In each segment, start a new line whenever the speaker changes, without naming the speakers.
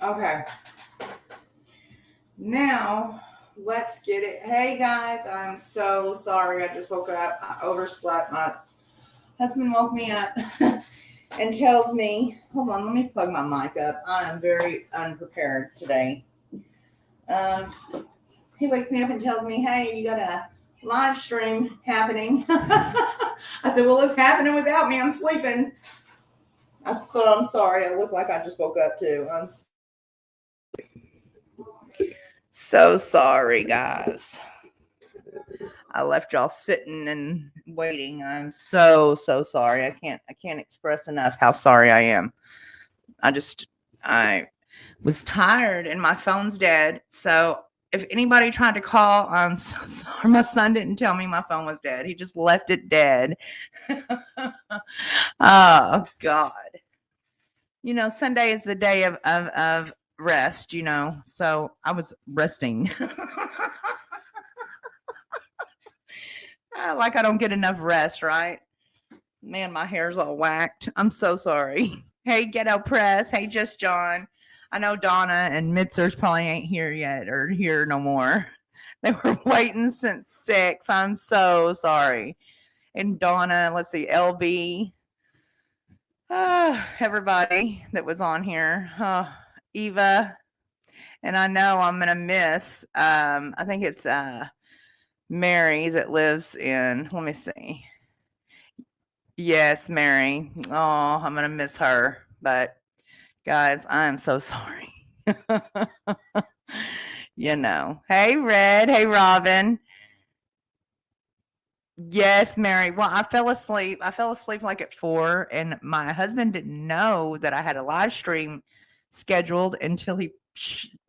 Okay. Now, let's get it. Hey guys, I'm so sorry. I just woke up. I overslept. My husband woke me up and tells me, hold on, let me plug my mic up. I am very unprepared today. Um, he wakes me up and tells me, hey, you got a live stream happening. I said, well, it's happening without me. I'm sleeping. I'm sorry. I look like I just woke up too. I'm so sorry, guys. I left y'all sitting and waiting. I'm so sorry. I can't express enough how sorry I am. I was tired and my phone's dead. So if anybody tried to call, I'm so sorry. My son didn't tell me my phone was dead. He just left it dead. Oh God. Sunday is the day of rest, So I was resting. Like I don't get enough rest, right? Man, my hair's all whacked. I'm so sorry. Hey, Ghetto Press. Hey, Just John. I know Donna and Mitzers probably ain't here yet or here no more. They were waiting since 6. I'm so sorry. And Donna, let's see, LB, everybody that was on here. Eva. And I know I'm going to miss, I think it's Mary that lives in, let me see. Yes, Mary. Oh, I'm going to miss her. But guys, I'm so sorry. Hey, Red. Hey, Robin. Yes, Mary. Well, I fell asleep. I fell asleep like at 4, and my husband didn't know that I had a live stream scheduled until he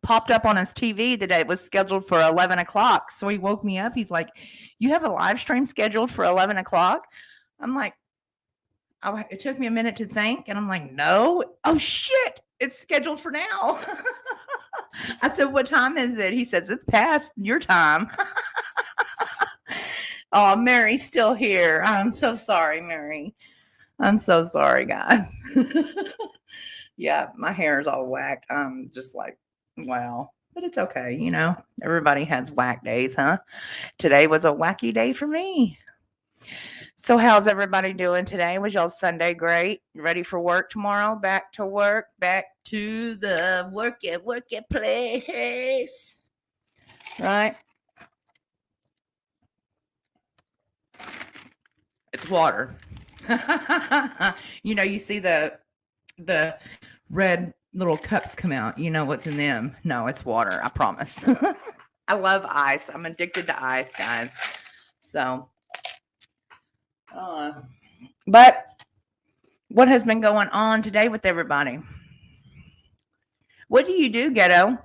popped up on his TV that it was scheduled for 11 o'clock. So he woke me up. He's like, you have a live stream scheduled for 11 o'clock? I'm like, it took me a minute to think, and I'm like, no. Oh, shit. It's scheduled for now. I said, what time is it? He says, it's past your time. Oh, Mary's still here. I'm so sorry, Mary. I'm so sorry, guys. Yeah, my hair is all whacked. I'm just like, wow. But it's okay, Everybody has whack days, huh? Today was a wacky day for me. So how's everybody doing today? Was y'all Sunday great? Ready for work tomorrow? Back to work, back to the work it place. Right? It's water. You see the red little cups come out. You know what's in them. No, it's water, I promise. I love ice. I'm addicted to ice, guys. So but what has been going on today with everybody? What do you do, Ghetto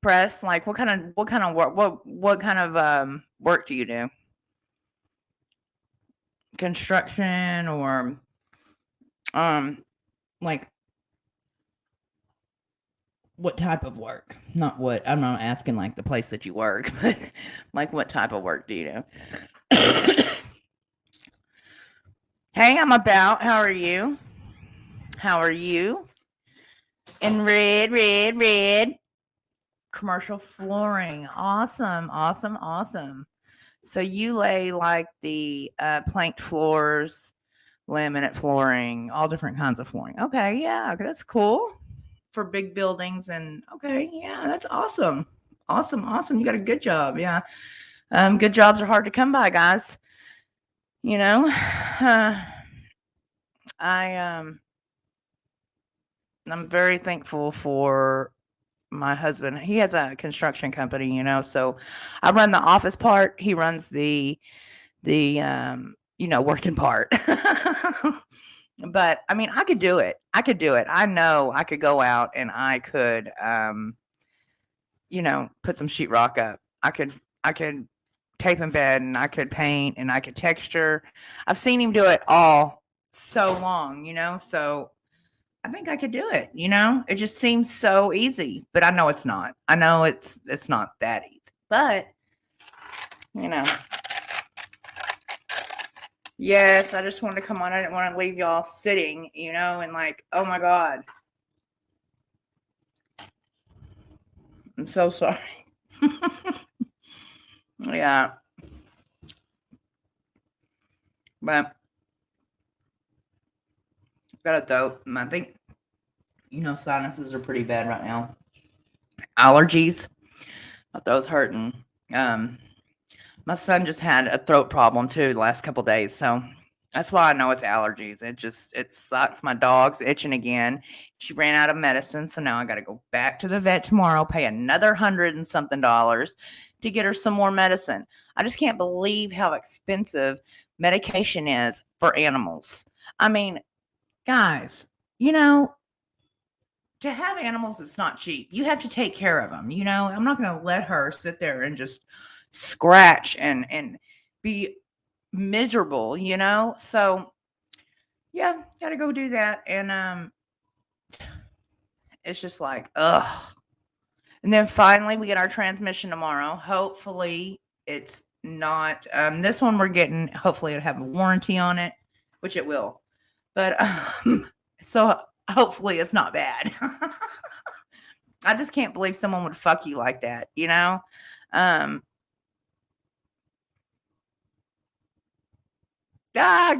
Press? Like what kind of work what kind of work do you do? Construction or like what type of work? Not what I'm not asking like the place that you work, but like what type of work do you do? Hey, I'm about. How are you? How are you? In red. Commercial flooring. Awesome. So you lay like the planked floors, laminate flooring, all different kinds of flooring. Okay, yeah, that's cool for big buildings. And okay, yeah, that's awesome. Awesome. You got a good job. Yeah. Good jobs are hard to come by, guys. I I'm very thankful for my husband. He has a construction company, so I run the office part, he runs the working part. But I mean, I could do it. I know I could go out and I could put some sheetrock up. I could tape in bed and I could paint and I could texture. I've seen him do it all so long, so I think I could do it, It just seems so easy, but I know it's not. I know it's not that easy. But, you know. Yes, I just wanted to come on. I didn't want to leave y'all sitting, and like, oh my God. I'm so sorry. Yeah. But got a throat. I think, sinuses are pretty bad right now. Allergies. My throat's hurting. My son just had a throat problem too the last couple days, so that's why I know it's allergies. It sucks. My dog's itching again. She ran out of medicine, so now I got to go back to the vet tomorrow, pay another $100 and something to get her some more medicine. I just can't believe how expensive medication is for animals. I mean, guys, to have animals, it's not cheap. You have to take care of them. I'm not going to let her sit there and just scratch and be miserable. So yeah, gotta go do that. And it's just like, ugh. And then finally we get our transmission tomorrow. Hopefully it's not this one we're getting, hopefully it'll have a warranty on it, which it will. But so hopefully it's not bad. I just can't believe someone would fuck you like that,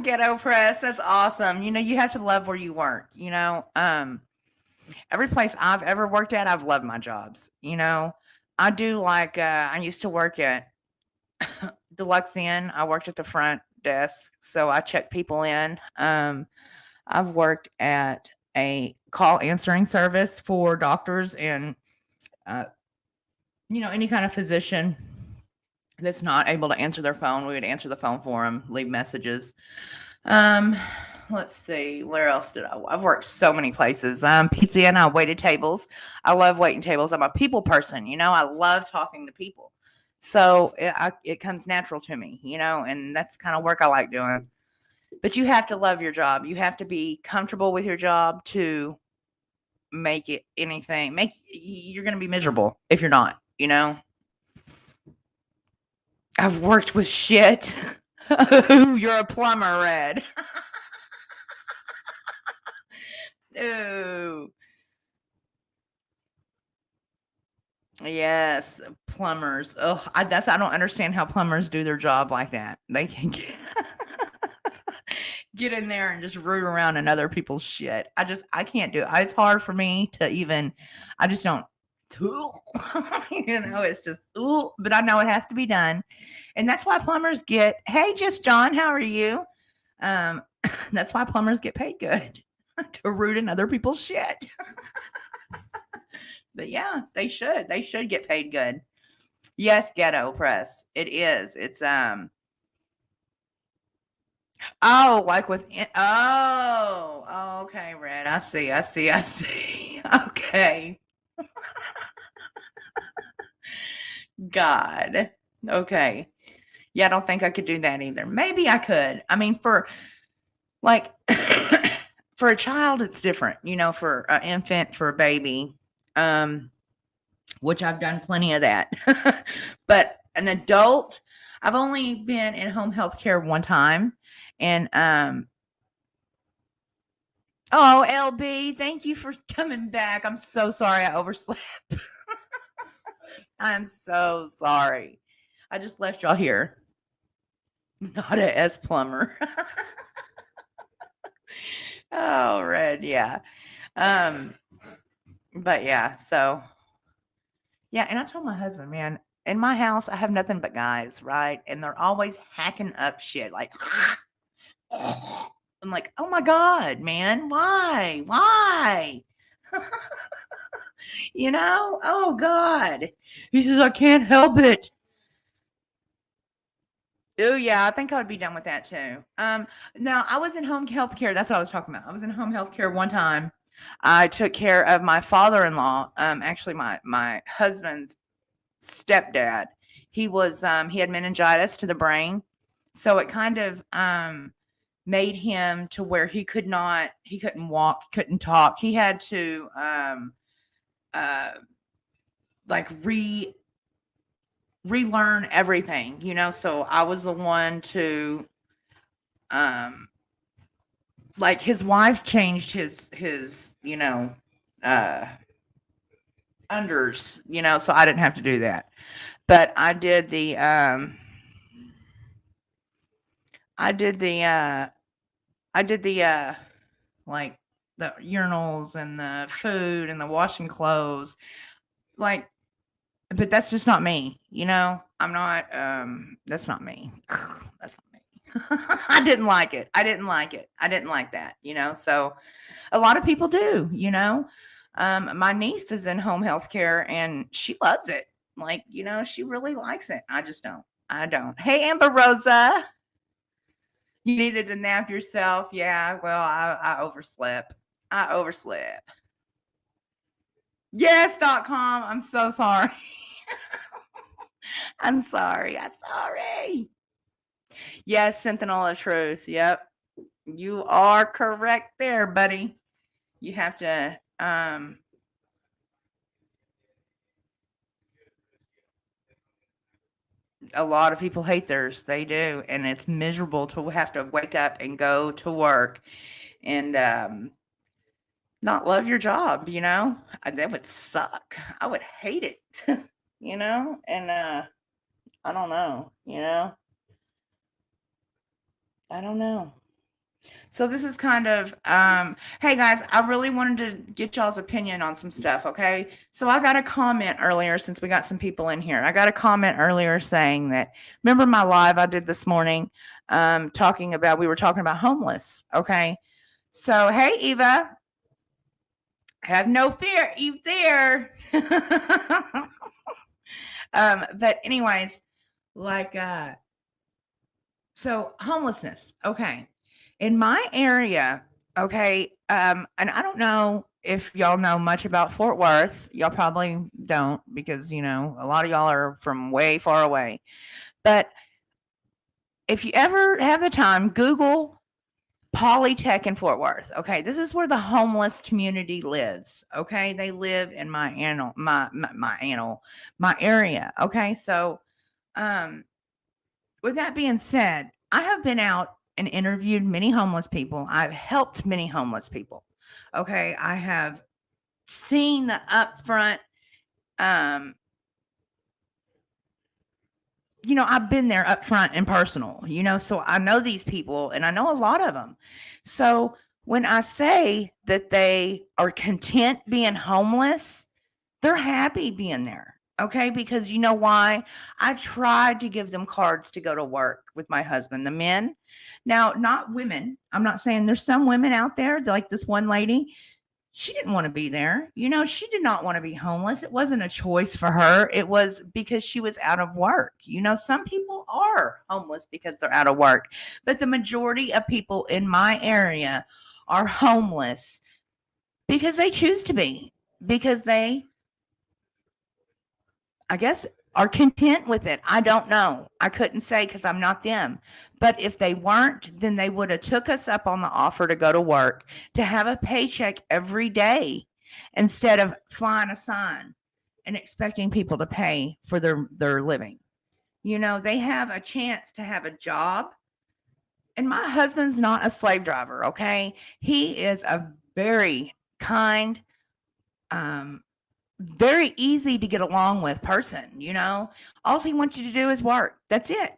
Ghetto press. That's awesome. You have to love where you work, every place I've ever worked at, I've loved my jobs. I do like, I used to work at Deluxe Inn. I worked at the front desk, so I check people in. I've worked at a call answering service for doctors and, any kind of physician that's not able to answer their phone. We would answer the phone for them, leave messages. Let's see, where else I've worked so many places. Pizza Inn, I waited tables. I love waiting tables. I'm a people person, I love talking to people. So it comes natural to me, and that's the kind of work I like doing. But you have to love your job. You have to be comfortable with your job to make it anything. You're going to be miserable if you're not, I've worked with shit. You're a plumber, Red. Ooh. Yes, plumbers. Oh, I don't understand how plumbers do their job like that. They can get in there and just root around in other people's shit. I can't do it. It's hard for me to even. I just don't. It's just but I know it has to be done, and that's why plumbers get. Hey, just John, how are you? That's why plumbers get paid good to root in other people's shit. But yeah, they should. They should get paid good. Yes, ghetto press. It is. It's oh, like with okay, Red. I see. Okay. God. Okay. Yeah, I don't think I could do that either. Maybe I could. I mean, for like for a child, it's different, for an infant, for a baby, which I've done plenty of that. But an adult, I've only been in home health care one time. And oh, LB, thank you for coming back. I'm so sorry I overslept. I'm so sorry. I just left y'all here. Not a S plumber. Oh, Red, yeah. But yeah, so yeah, and I told my husband, man, in my house I have nothing but guys, right? And they're always hacking up shit like I'm like, oh my God, man, why? Why? Oh God. He says, I can't help it. Oh yeah, I think I would be done with that too. Now I was in home health care. That's what I was talking about. I was in home health care one time. I took care of my father-in-law, actually my husband's stepdad. He was he had meningitis to the brain. So it kind of made him to where he couldn't walk, couldn't talk. He had to like relearn everything, so I was the one to like his wife changed his uh unders, so I didn't have to do that. But I did the I did the like the urinals and the food and the washing clothes. Like, but that's just not me, I'm not that's not me. That's not me. I didn't like it. I didn't like it. I didn't like that, So a lot of people do, my niece is in home health care and she loves it. Like, she really likes it. I just don't. I don't. Hey, Amber Rosa. You needed to nap yourself. Yeah, well, I overslept. I overslept. Yes.com. I'm so sorry. I'm sorry. I'm sorry. Yes, Sentinel of Truth. Yep. You are correct there, buddy. You have to a lot of people hate theirs. They do, and it's miserable to have to wake up and go to work and not love your job, That would suck. I would hate it. And I don't know, I don't know. So this is kind of hey guys, I really wanted to get y'all's opinion on some stuff, okay? So I got a comment earlier since we got some people in here. I got a comment earlier saying that remember my live I did this morning we were talking about homeless, okay? So hey Eva, have no fear, Eve there. But anyways, like so homelessness, okay. In my area, okay, and I don't know if y'all know much about Fort Worth. Y'all probably don't because, a lot of y'all are from way far away. But if you ever have the time, Google Polytech in Fort Worth. Okay, this is where the homeless community lives. Okay, they live in my area. Okay, so with that being said, I have been out and interviewed many homeless people. I've helped many homeless people. Okay, I have seen the upfront. Um, I've been there up front and personal. So I know these people and I know a lot of them. So when I say that they are content being homeless, they're happy being there. Okay, because you know why? I tried to give them cards to go to work with my husband, the men. Now, not women. I'm not saying there's some women out there, like this one lady. She didn't want to be there. She did not want to be homeless. It wasn't a choice for her. It was because she was out of work. Some people are homeless because they're out of work, but the majority of people in my area are homeless because they choose to be, because they, I guess, are content with it. I don't know. I couldn't say because I'm not them. But if they weren't, then they would have took us up on the offer to go to work, to have a paycheck every day instead of flying a sign and expecting people to pay for their living. They have a chance to have a job. And my husband's not a slave driver, okay? He is a very kind, very easy to get along with person, all he wants you to do is work. That's it.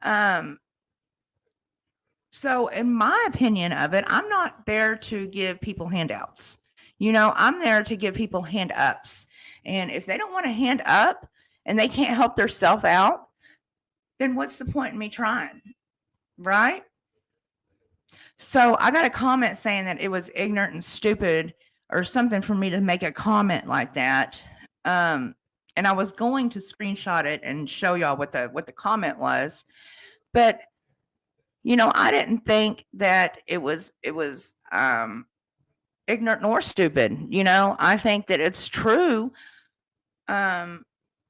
um so in my opinion of it, I'm not there to give people handouts. I'm there to give people hand ups. And if they don't want to hand up and they can't help themselves out, then what's the point in me trying, right? So I got a comment saying that it was ignorant and stupid or something for me to make a comment like that. And I was going to screenshot it and show y'all what the comment was, but I didn't think that it was ignorant nor stupid. I think that it's true in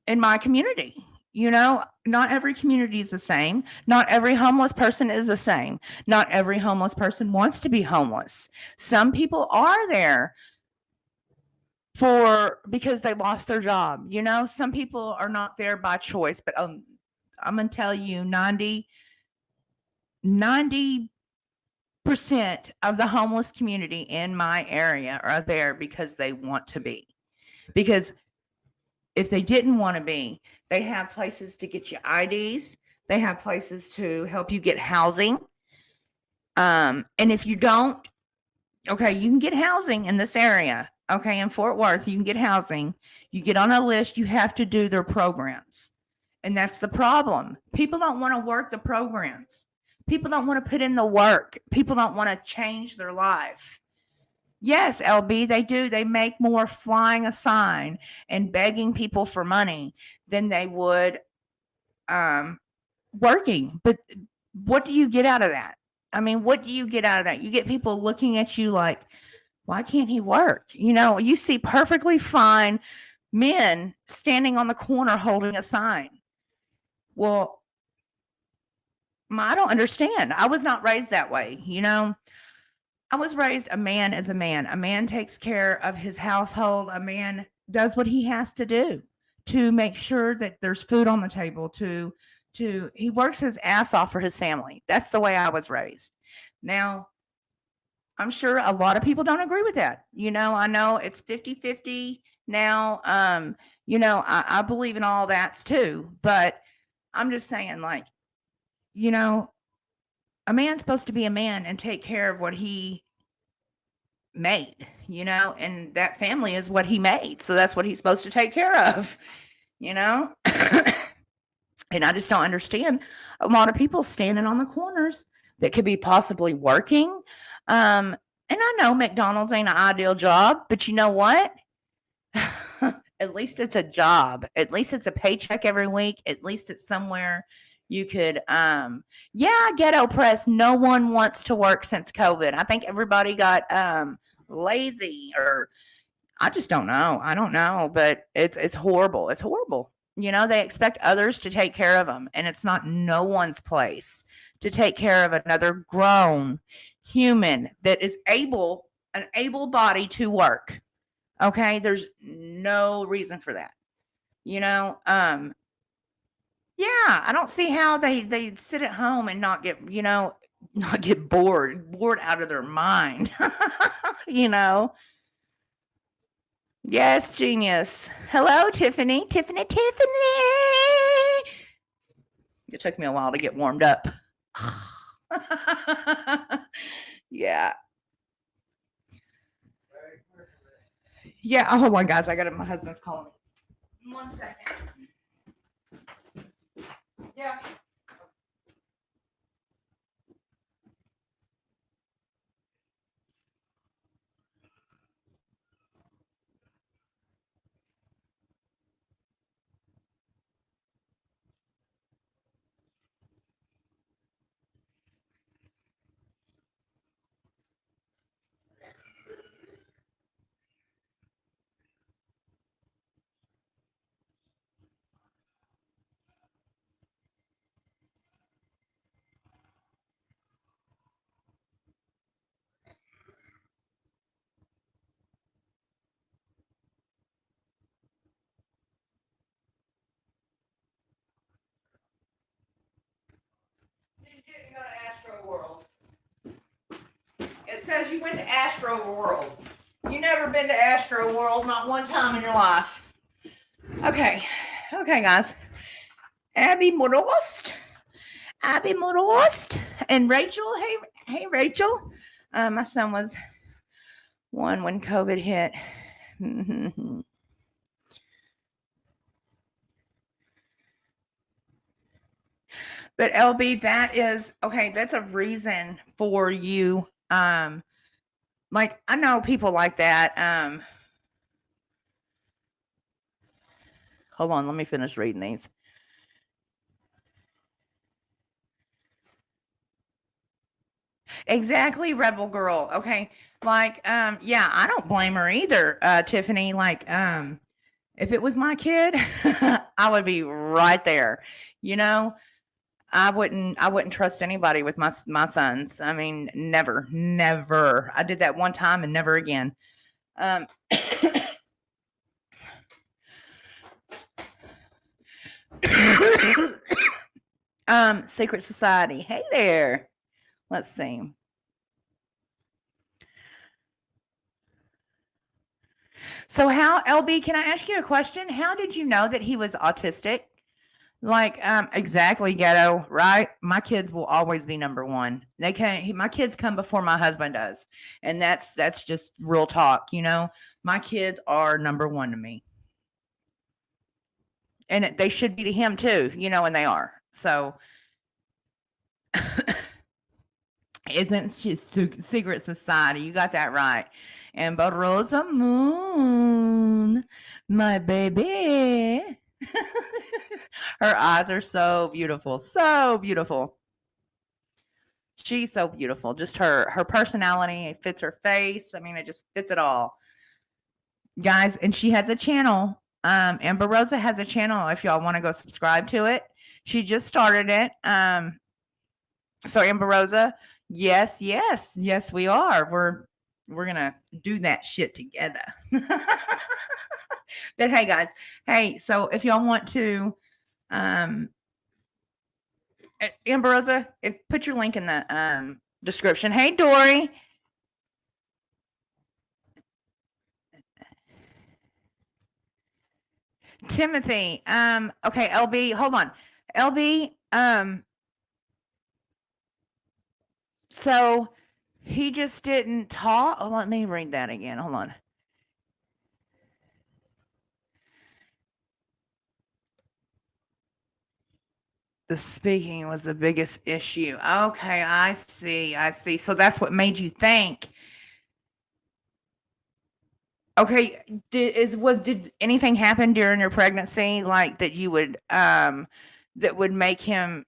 my community. Not every community is the same. Not every homeless person is the same. Not every homeless person wants to be homeless. Some people are there because they lost their job. Some people are not there by choice, but I'm going to tell you 90% of the homeless community in my area are there because they want to be. because if they didn't want to be, they have places to get you IDs. They have places to help you get housing. And if you don't, okay, you can get housing in this area. Okay, in Fort Worth, you can get housing. You get on a list, you have to do their programs. And that's the problem. People don't want to work the programs. People don't want to put in the work. People don't want to change their life. Yes, LB, they do. They make more flying a sign and begging people for money than they would working. But what do you get out of that? I mean, what do you get out of that? You get people looking at you like, why can't he work? You see perfectly fine men standing on the corner holding a sign. Well, I don't understand. I was not raised that way. I was raised a man as a man. A man takes care of his household. A man does what he has to do to make sure that there's food on the table, he works his ass off for his family. That's the way I was raised. Now, I'm sure a lot of people don't agree with that. I know it's 50-50 now. I believe in all that too, but I'm just saying, like, a man's supposed to be a man and take care of what he made, and that family is what he made. So that's what he's supposed to take care of, and I just don't understand a lot of people standing on the corners that could be possibly working. And I know McDonald's ain't an ideal job, but you know what? At least it's a job. At least it's a paycheck every week. At least it's somewhere you could, ghetto press. No one wants to work since COVID. I think everybody got lazy, or I just don't know. I don't know, but it's horrible. It's horrible. They expect others to take care of them, and it's not no one's place to take care of another grown human that is an able body to work. Okay, there's no reason for that. Yeah, I don't see how they sit at home and not get, not get bored out of their mind. you know. Yes, genius. Hello, Tiffany. Tiffany. It took me a while to get warmed up. Yeah. Yeah. Oh, hold on, guys. I got it. My husband's calling me. 1 second. Yeah. You didn't go to Astro World. It says you went to Astro World. You never been to Astro World, not one time in your life. Okay, guys. Abby Morost, and Rachel. Hey, Rachel. My son was 1 when COVID hit. But LB, that is okay. That's a reason for you. Like, I know people like that. Hold on, let me finish reading these. Exactly, Rebel Girl. Okay. Like, yeah, I don't blame her either, Tiffany. Like, if it was my kid, I would be right there. I wouldn't trust anybody with my sons. I mean, never. I did that one time and never again. Secret Society. Hey there. Let's see. So how, LB, can I ask you a question? How did you know that he was autistic? Like, exactly, ghetto, right? My kids will always be number one. They can't, my kids come before my husband does. And that's just real talk, you know? My kids are number one to me. And they should be to him too, you know, and they are. So, isn't she secret society? You got that right. And but Rosa Moon, my baby. Her eyes are so beautiful, so beautiful. She's so beautiful. Just her personality, it fits her face. I mean, it just fits it all. Guys, and she has a channel. Amber Rosa has a channel if y'all want to go subscribe to it. She just started it. So Amber Rosa, yes, yes, yes, we are. We're gonna do that shit together. But hey, guys, hey, so if y'all want to, Amber Rosa, if put your link in the description. Hey, Dory. Timothy. Okay, LB, hold on. LB, so he just didn't talk. Oh, let me read that again. Hold on. The speaking was the biggest issue. Okay, I see. I see. So that's what made you think. Okay, did anything happen during your pregnancy like that you would that would make him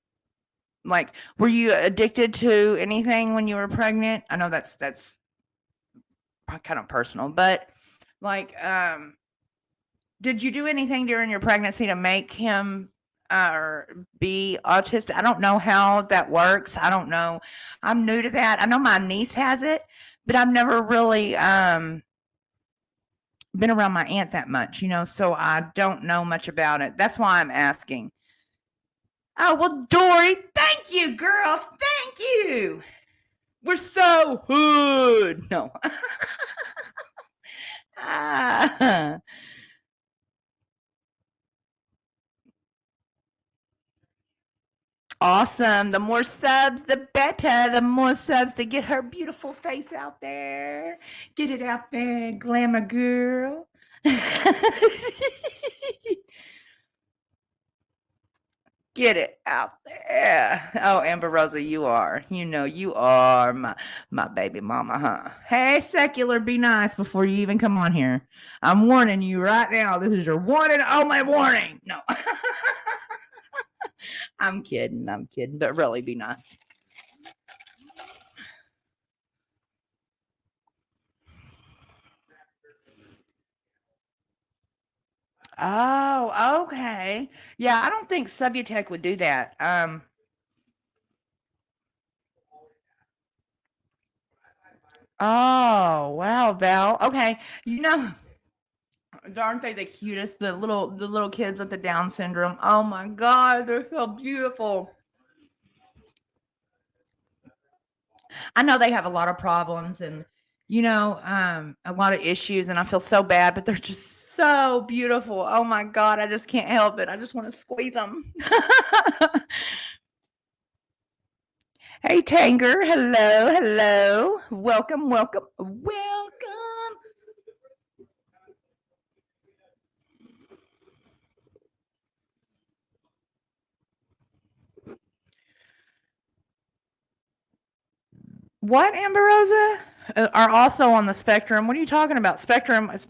like, were you addicted to anything when you were pregnant? I know that's kind of personal, but like, did you do anything during your pregnancy to make him or be autistic? I don't know how that works. I don't know. I'm new to that. I know my niece has it, but I've never really been around my aunt that much, you know, so I don't know much about it. That's why I'm asking. Oh, well, Dory, thank you, girl. Thank you. We're so hood. No. Ah. Awesome. The more subs, the better. The more subs to get her beautiful face out there. Get it out there, glamour girl. Get it out there. Oh, Amber Rosa, you are. You know, you are my baby mama, huh? Hey, secular, be nice before you even come on here. I'm warning you right now. This is your one and only warning. No. I'm kidding, but really be nice. Oh, okay. Yeah, I don't think Subbutech would do that. Oh, wow, Val. Okay. You know, aren't they the cutest? The little kids with the Down syndrome. Oh my God, they're so beautiful. I know they have a lot of problems and you know, a lot of issues, and I feel so bad, but they're just so beautiful. Oh my God, I just can't help it. I just want to squeeze them. Hey, Tanger. Hello, hello. Welcome, welcome, welcome. What, Amber Rosa? Are also on the spectrum. What are you talking about? Spectrum is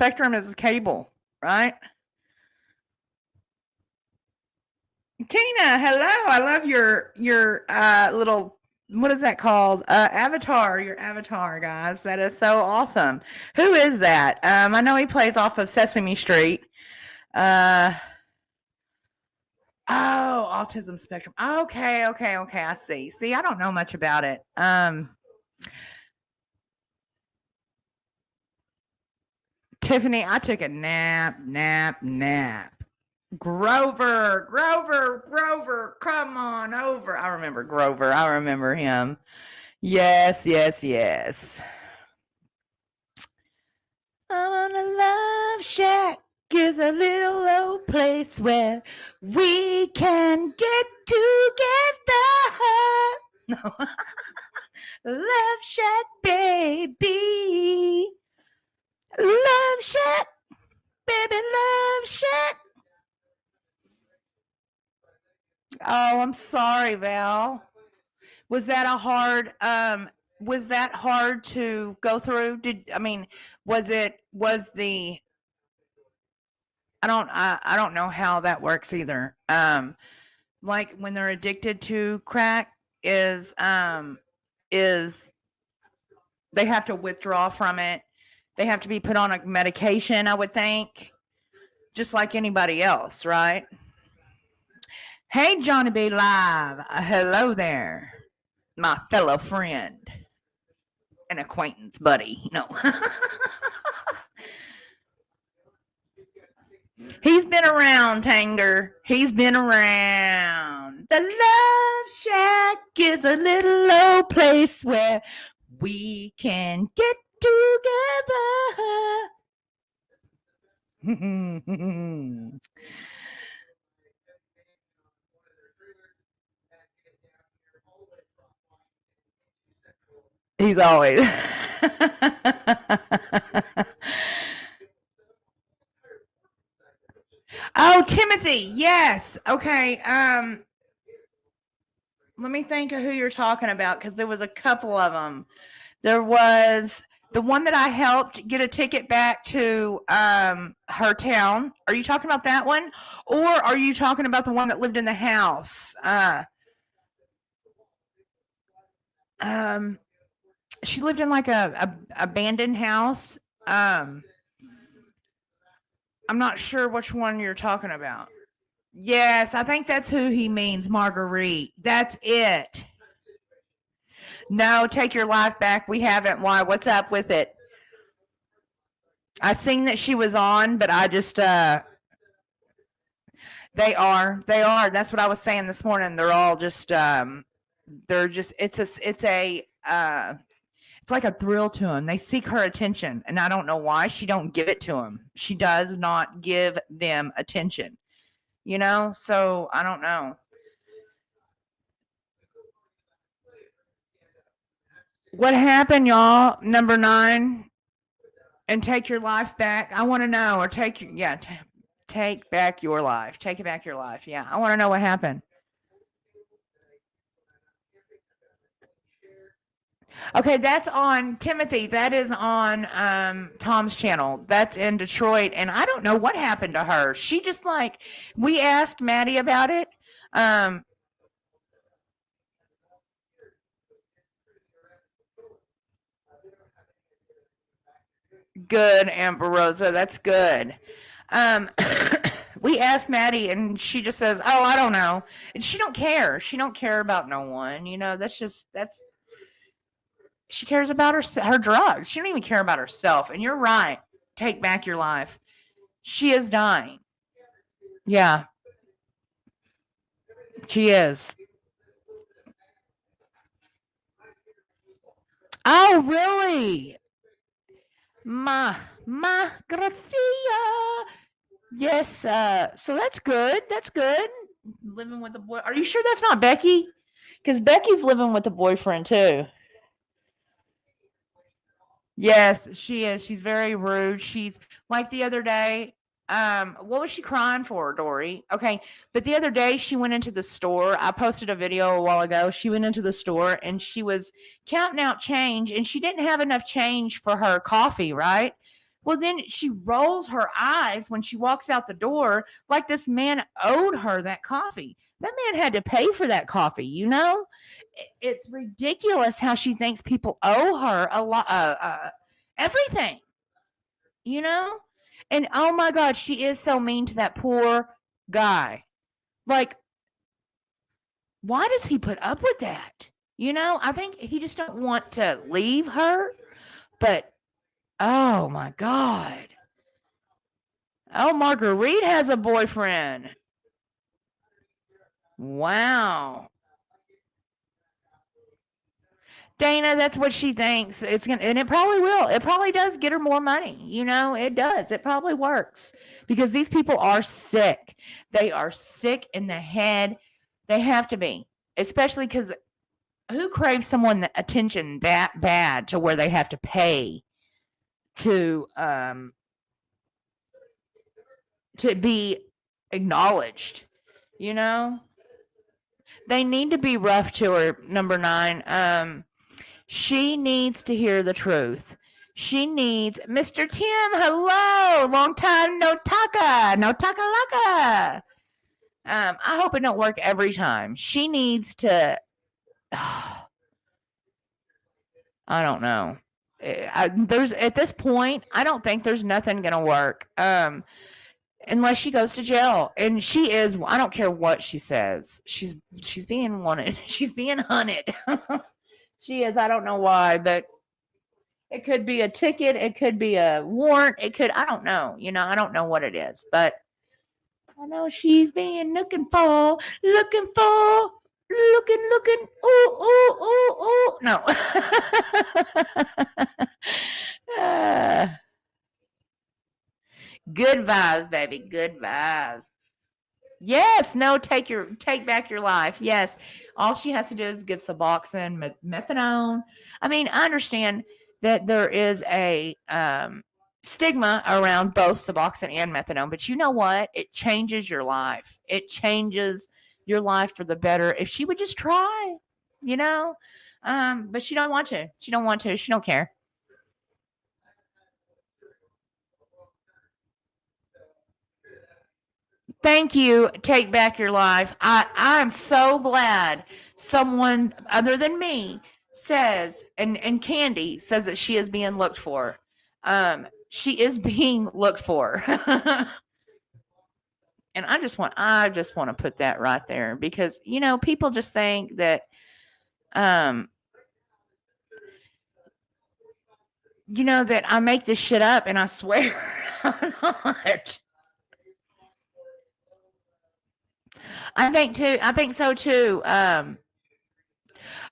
cable, right? Tina, hello. I love your little, what is that called? Avatar, your avatar, guys. That is so awesome. Who is that? I know he plays off of Sesame Street. Uh oh, autism spectrum. Okay, okay, okay. I see. See, I don't know much about it. Tiffany, I took a nap. Grover, come on over. I remember Grover. I remember him. Yes, yes, yes. On a love shack is a little old place where we can get together. No. Love shack, baby. Love shack, baby, love shack. Oh, I'm sorry, Val. Was that hard to go through? I don't know how that works either. Like when they're addicted to crack is they have to withdraw from it. They have to be put on a medication, I would think, just like anybody else, right? Hey, Johnny B. Live. Hello there, my fellow friend and acquaintance buddy. No. He's been around, Tanger. He's been around. The Love Shack is a little old place where we can get together. He's always. Oh, Timothy. Yes. Okay. Let me think of who you're talking about because there was a couple of them. There was the one that I helped get a ticket back to her town. Are you talking about that one? Or are you talking about the one that lived in the house? She lived in like a abandoned house. I'm not sure which one you're talking about. Yes, I think that's who he means, Marguerite. That's it. No, take your life back. We haven't. Why? What's up with it? I seen that she was on, but I just they are. That's what I was saying this morning. They're all just they're just it's like a thrill to them. They seek her attention, and I don't know why she don't give it to them. She does not give them attention. So I don't know. What happened, y'all? Number 9, and take your life back. I want to know, or take back your life. Take it back your life. Yeah, I want to know what happened. Okay, that's on Timothy. That is on Tom's channel. That's in Detroit, and I don't know what happened to her. She just we asked Maddie about it. Good, Amber Rosa. That's good. We asked Maddie, and she just says, "Oh, I don't know." And she don't care. She don't care about no one. That's. She cares about her drugs. She don't even care about herself. And you're right. Take back your life. She is dying. Yeah, she is. Oh, really? Ma Gracia. Yes. So that's good. That's good. Living with a boy. Are you sure that's not Becky? Because Becky's living with a boyfriend too. Yes, she is. She's very rude. She's like the other day. What was she crying for, Dory? Okay, but the other day she went into the store. I posted a video a while ago. She went into the store and she was counting out change, and she didn't have enough change for her coffee, right? Well, then she rolls her eyes when she walks out the door like this man owed her that coffee. That man had to pay for that coffee. It's ridiculous how she thinks people owe her a lot, everything, you know? And oh my God, she is so mean to that poor guy. Like, why does he put up with that? I think he just don't want to leave her, but oh my God. Oh, Marguerite has a boyfriend. Wow. Dana, that's what she thinks. It's gonna, and it probably will. It probably does get her more money. It does. It probably works because these people are sick. They are sick in the head. They have to be, especially because who craves someone attention that bad to where they have to pay to be acknowledged? You know, they need to be rough to her. Number 9. She needs to hear the truth. She needs Mr. Tim. Hello, long time no taka, no taka laka. I hope it don't work every time. She needs to. I don't know. There's at this point, I don't think there's nothing gonna work. Unless she goes to jail, and she is. I don't care what she says. She's being wanted. She's being hunted. She is. I don't know why, but it could be a ticket. It could be a warrant. It could. I don't know. I don't know what it is, but I know she's being looking for, looking. Ooh. No. Good vibes, baby. Good vibes. Yes, no, take back your life. Yes. All she has to do is give Suboxone, methadone. I mean, I understand that there is a stigma around both Suboxone and methadone, but you know what? It changes your life. It changes your life for the better if she would just try, you know? But she don't want to. She don't want to. She don't care. Thank you. Take back your life. I'm so glad someone other than me says, and Candy says that she is being looked for. She is being looked for. And I just want to put that right there because people just think that um that I make this shit up, and I swear I'm not. I think so too.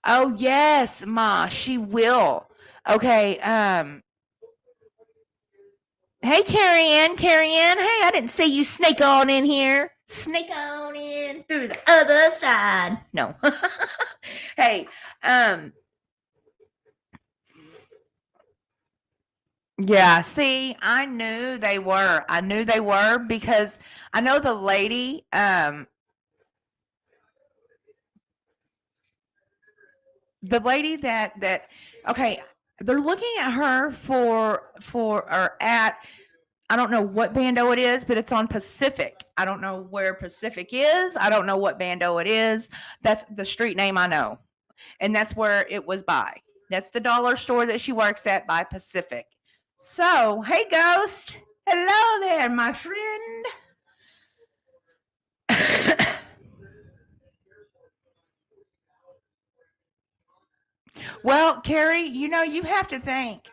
Oh yes, Ma, she will. Okay. Hey, Carrie Ann. Hey, I didn't see you snake on in here. Snake on in through the other side. No. Hey, yeah, see, I knew they were because I know the lady that okay, they're looking at her for or at I don't know what bando it is, but it's on Pacific. I don't know where Pacific is. I don't know what bando it is. That's the street name I know. And that's where it was by. That's the dollar store that she works at by Pacific. So, hey, Ghost. Hello there, my friend. Well, Carrie, you have to think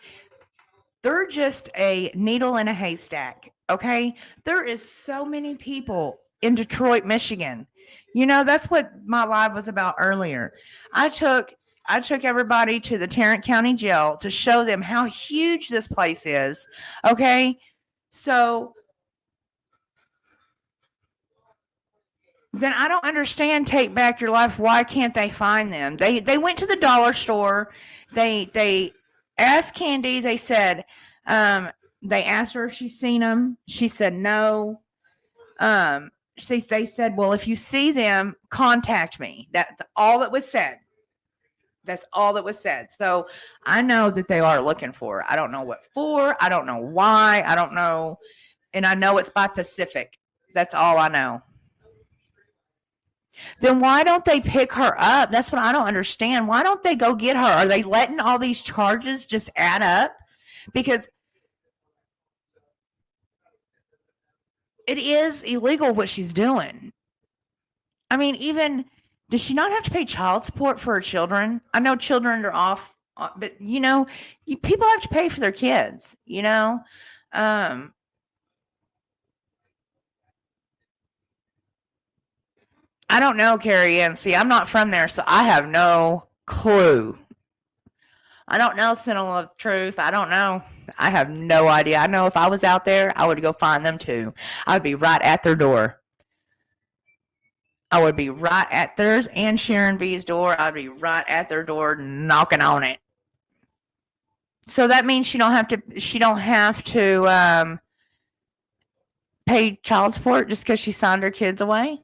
they're just a needle in a haystack. Okay. There is so many people in Detroit, Michigan. That's what my live was about earlier. I took I took everybody to the Tarrant County Jail to show them how huge this place is. Okay. So then I don't understand Take Back Your Life. Why can't they find them? They went to the dollar store. They asked Candy. They said they asked her if she's seen them. She said no. They said, well, if you see them, contact me. That's all that was said. That's all that was said. So I know that they are looking for her. I don't know what for. I don't know why. I don't know. And I know it's by Pacific. That's all I know. Then why don't they pick her up? That's what I don't understand. Why don't they go get her? Are they letting all these charges just add up? Because it is illegal what she's doing. I mean, even does she not have to pay child support for her children? I know children are off, but people have to pay for their kids. Um, I don't know, Carrie Ann. See, I'm not from there, so I have no clue. I don't know, Sentinel of Truth. I don't know. I have no idea. I know if I was out there, I would go find them too. I would be right at their door. I would be right at theirs and Sharon V's door. I'd be right at their door knocking on it. So that means she don't have to pay child support just because she signed her kids away.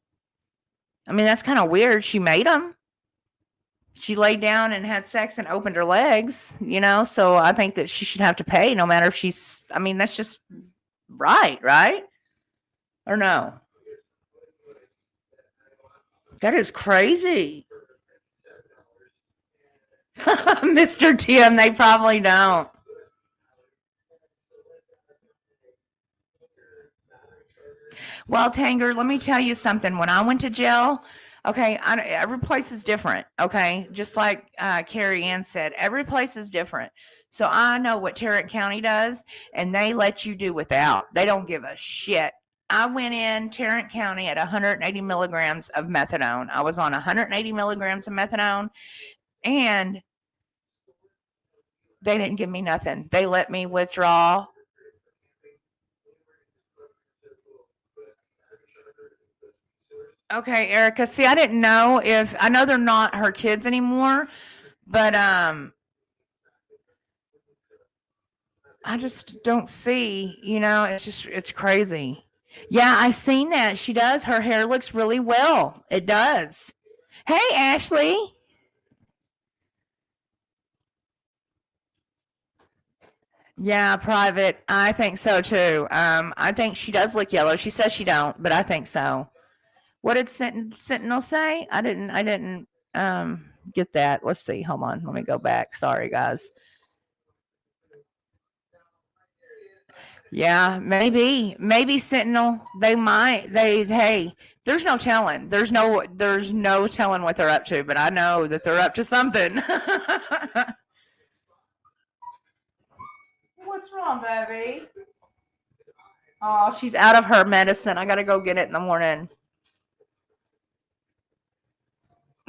I mean, that's kind of weird. She made them. She laid down and had sex and opened her legs, so I think that she should have to pay no matter if she's, I mean, that's just right? Or no? That is crazy. Mr. Tim, they probably don't. Well, Tanger, let me tell you something. When I went to jail, okay, every place is different, okay? Just like Carrie Ann said, every place is different. So I know what Tarrant County does, and they let you do without. They don't give a shit. I went in Tarrant County at 180 milligrams of methadone. I was on 180 milligrams of methadone, and they didn't give me nothing. They let me withdraw. Okay, Erica. See, I didn't know if I know they're not her kids anymore, but I just don't see, it's crazy. Yeah, I seen that. She does. Her hair looks really well. It does. Hey, Ashley. Yeah, private. I think so too. I think she does look yellow. She says she don't, but I think so. What did Sentinel say? I didn't get that. Let's see. Hold on. Let me go back. Sorry, guys. Yeah, maybe Sentinel. Hey, there's no telling. There's no telling what they're up to, but I know that they're up to something. What's wrong, baby? Oh, she's out of her medicine. I gotta go get it in the morning.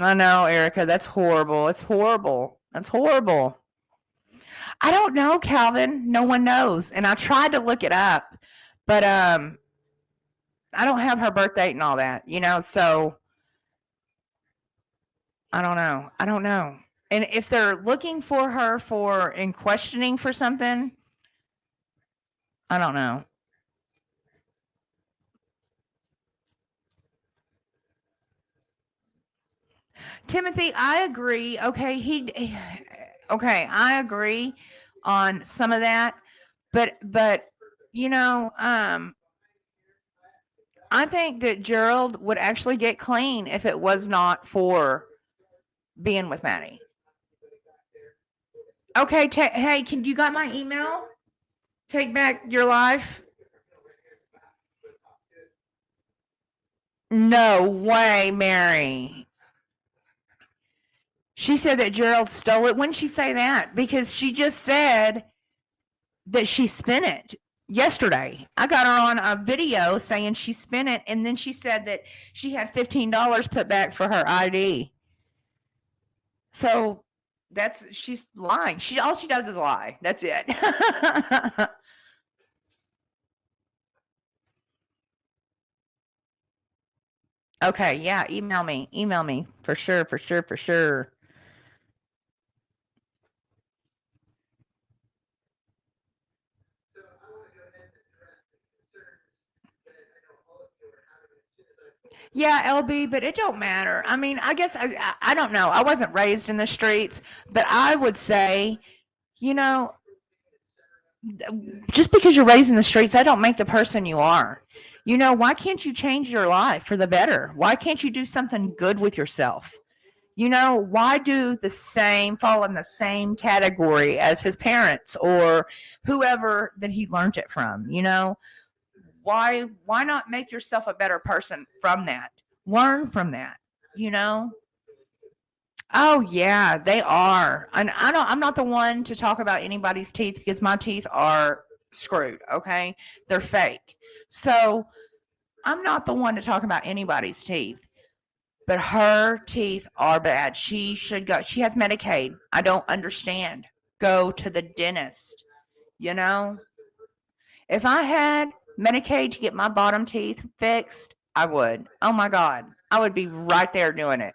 I know, Erica. That's horrible. It's horrible. That's horrible. I don't know, Calvin. No one knows. And I tried to look it up, but I don't have her birth date and all that, so I don't know. I don't know. And if they're looking for her in questioning for something, I don't know. Timothy, I agree. Okay, I agree on some of that, but I think that Gerald would actually get clean if it was not for being with Maddie. Okay, hey, can you got my email? Take back your life. No way, Mary. She said that Gerald stole it. When did she say that? Because she just said that she spent it yesterday. I got her on a video saying she spent it, and then she said that she had $15 put back for her ID. So she's lying. All she does is lie. That's it. Okay, yeah, email me for sure. Yeah, LB, but it don't matter. I mean, I guess I don't know. I wasn't raised in the streets, but I would say, you know, just because you're raised in the streets, that don't make the person you are. Why can't you change your life for the better? Why can't you do something good with yourself? Why fall in the same category as his parents or whoever that he learned it from? Why not make yourself a better person from that? Learn from that, you know? Oh yeah, they are. And I'm not the one to talk about anybody's teeth because my teeth are screwed, okay? They're fake. So, I'm not the one to talk about anybody's teeth. But her teeth are bad. She should go. She has Medicaid. I don't understand. go to the dentist, you know? If I had Medicaid to get my bottom teeth fixed, I would. Oh my God. I would be right there doing it.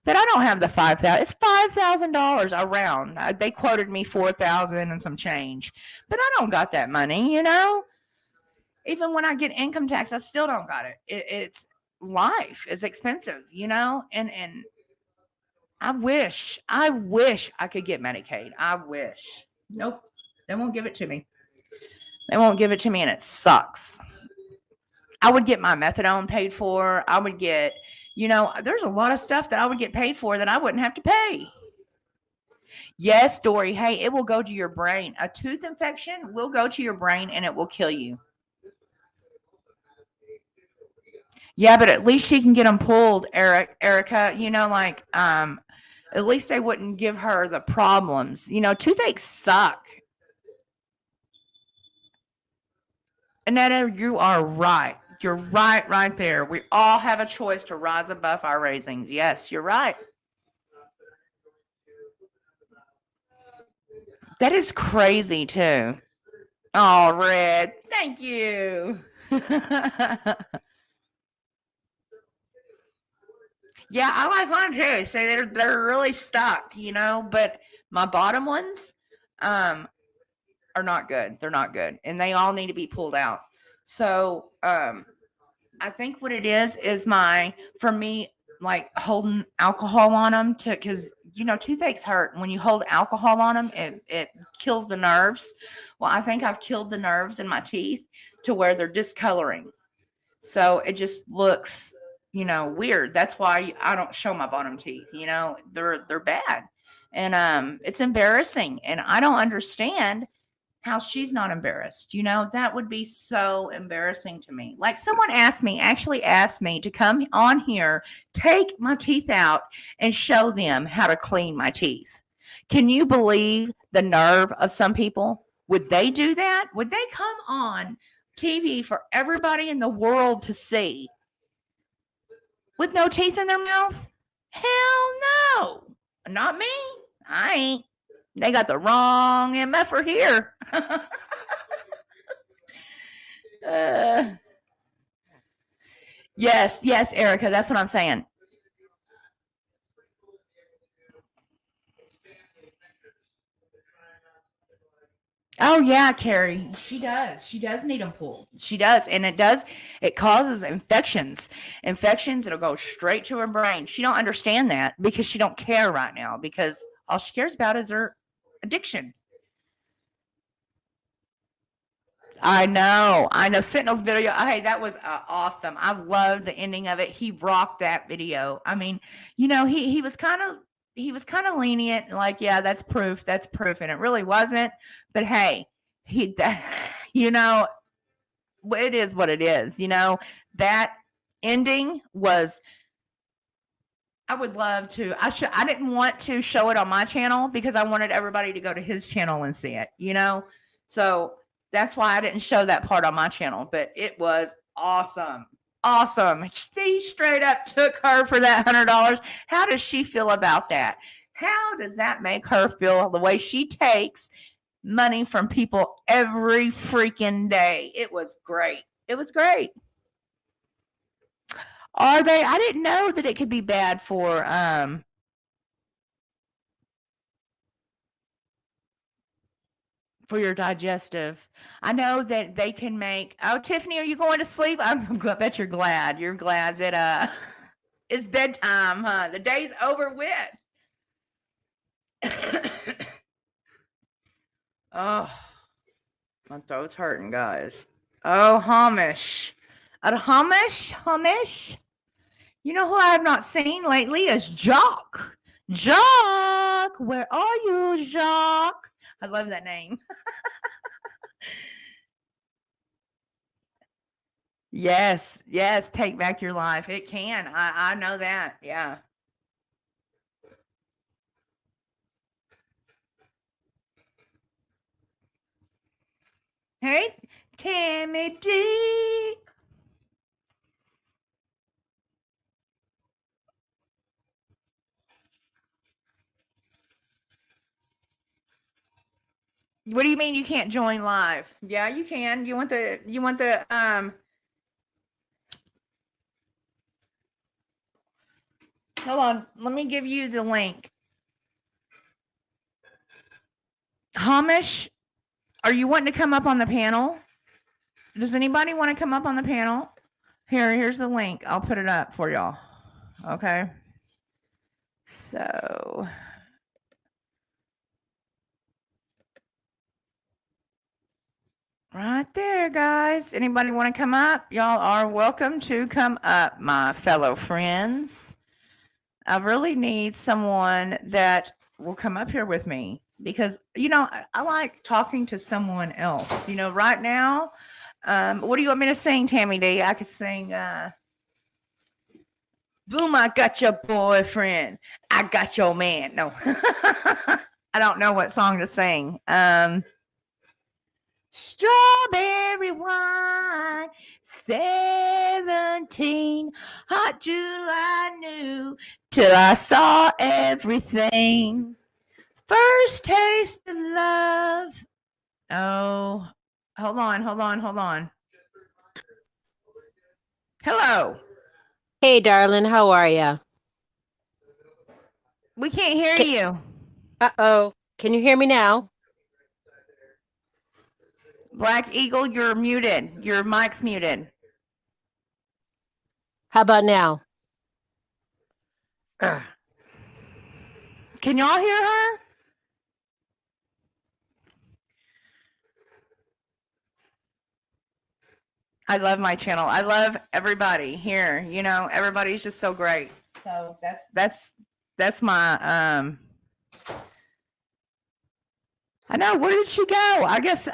But I don't have the 5,000. It's $5,000 around. They quoted me 4,000 and some change. But I don't got that money, you know? Even when I get income tax, I still don't got it. It's life is expensive, you know? And I wish I could get Medicaid. I wish. Nope. They won't give it to me. They won't give it to me, and it sucks. I would get my methadone paid for. I would get, there's a lot of stuff that I would get paid for that I wouldn't have to pay. Yes, Dory. Hey, it will go to your brain. A tooth infection will go to your brain and it will kill you. Yeah, but at least she can get them pulled, Erica. At least they wouldn't give her the problems. Toothaches suck. Annetta, you are right. You're right there. We all have a choice to rise above our raisings. Yes, you're right. That is crazy too. Oh, Red, thank you. Yeah, I like mine too. So they're really stuck, but my bottom ones are not good. They're not good. And they all need to be pulled out. So I think what it is for me, like holding alcohol on them because toothaches hurt. When you hold alcohol on them, it kills the nerves. Well, I think I've killed the nerves in my teeth to where they're discoloring. So it just looks, weird. That's why I don't show my bottom teeth. They're bad, and it's embarrassing, and I don't understand how she's not embarrassed. That would be so embarrassing to me. Like someone actually asked me to come on here, take my teeth out, and show them how to clean my teeth. Can you believe the nerve of some people? Would they do that? Would they come on TV for everybody in the world to see with no teeth in their mouth? Hell no. Not me. I ain't. They got the wrong MFer here. Yes, Erica, that's what I'm saying. Oh yeah, Carrie, she does. She does need them pulled. She does, and it causes infections. Infections that'll go straight to her brain. She don't understand that because she don't care right now because all she cares about is her addiction. I know. Sentinel's video. Hey, that was awesome. I loved the ending of it. He rocked that video. I mean, he was kind of lenient, like, yeah, that's proof, and it really wasn't. But hey, he, you know, it is what it is. That ending was. I would love to. I didn't want to show it on my channel because I wanted everybody to go to his channel and see it. So that's why I didn't show that part on my channel. But it was awesome, awesome. She straight up took her for that $100. How does she feel about that? How does that make her feel? The way she takes money from people every freaking day. It was great. It was great. Are they? I didn't know that it could be bad for your digestive. I know that they can make. Oh, Tiffany, are you going to sleep? I bet you're glad. You're glad that it's bedtime, huh? The day's over with. Oh, my throat's hurting, guys. Oh, Hamish. Hamish. You know who I have not seen lately is Jock. Jock, where are you, Jock? I love that name. Yes, take back your life. It can. I know that. Yeah. Hey, Tammy D. What do you mean you can't join live? Yeah, you can. You want the hold on, let me give you the link. Hamish, are you wanting to come up on the panel? Does anybody want to come up on the panel? Here's the link. I'll put it up for y'all. Okay. So right there, guys. Anybody want to come up? Y'all are welcome to come up, my fellow friends. I really need someone that will come up here with me because, I like talking to someone else. Right now, what do you want me to sing, Tammy D? I could sing, Boom, I got your boyfriend. I got your man. No, I don't know what song to sing. Strawberry wine, 17, hot July knew till I saw everything. First taste of love. Oh, hold on. Hello.
Hey, darling, how are ya?
We can't hear you.
Uh-oh. Can you hear me now?
Black Eagle, you're muted. Your mic's muted.
How about now?
Can y'all hear her? I love my channel. I love everybody here. Everybody's just so great. So that's my I know, where did she go? I guess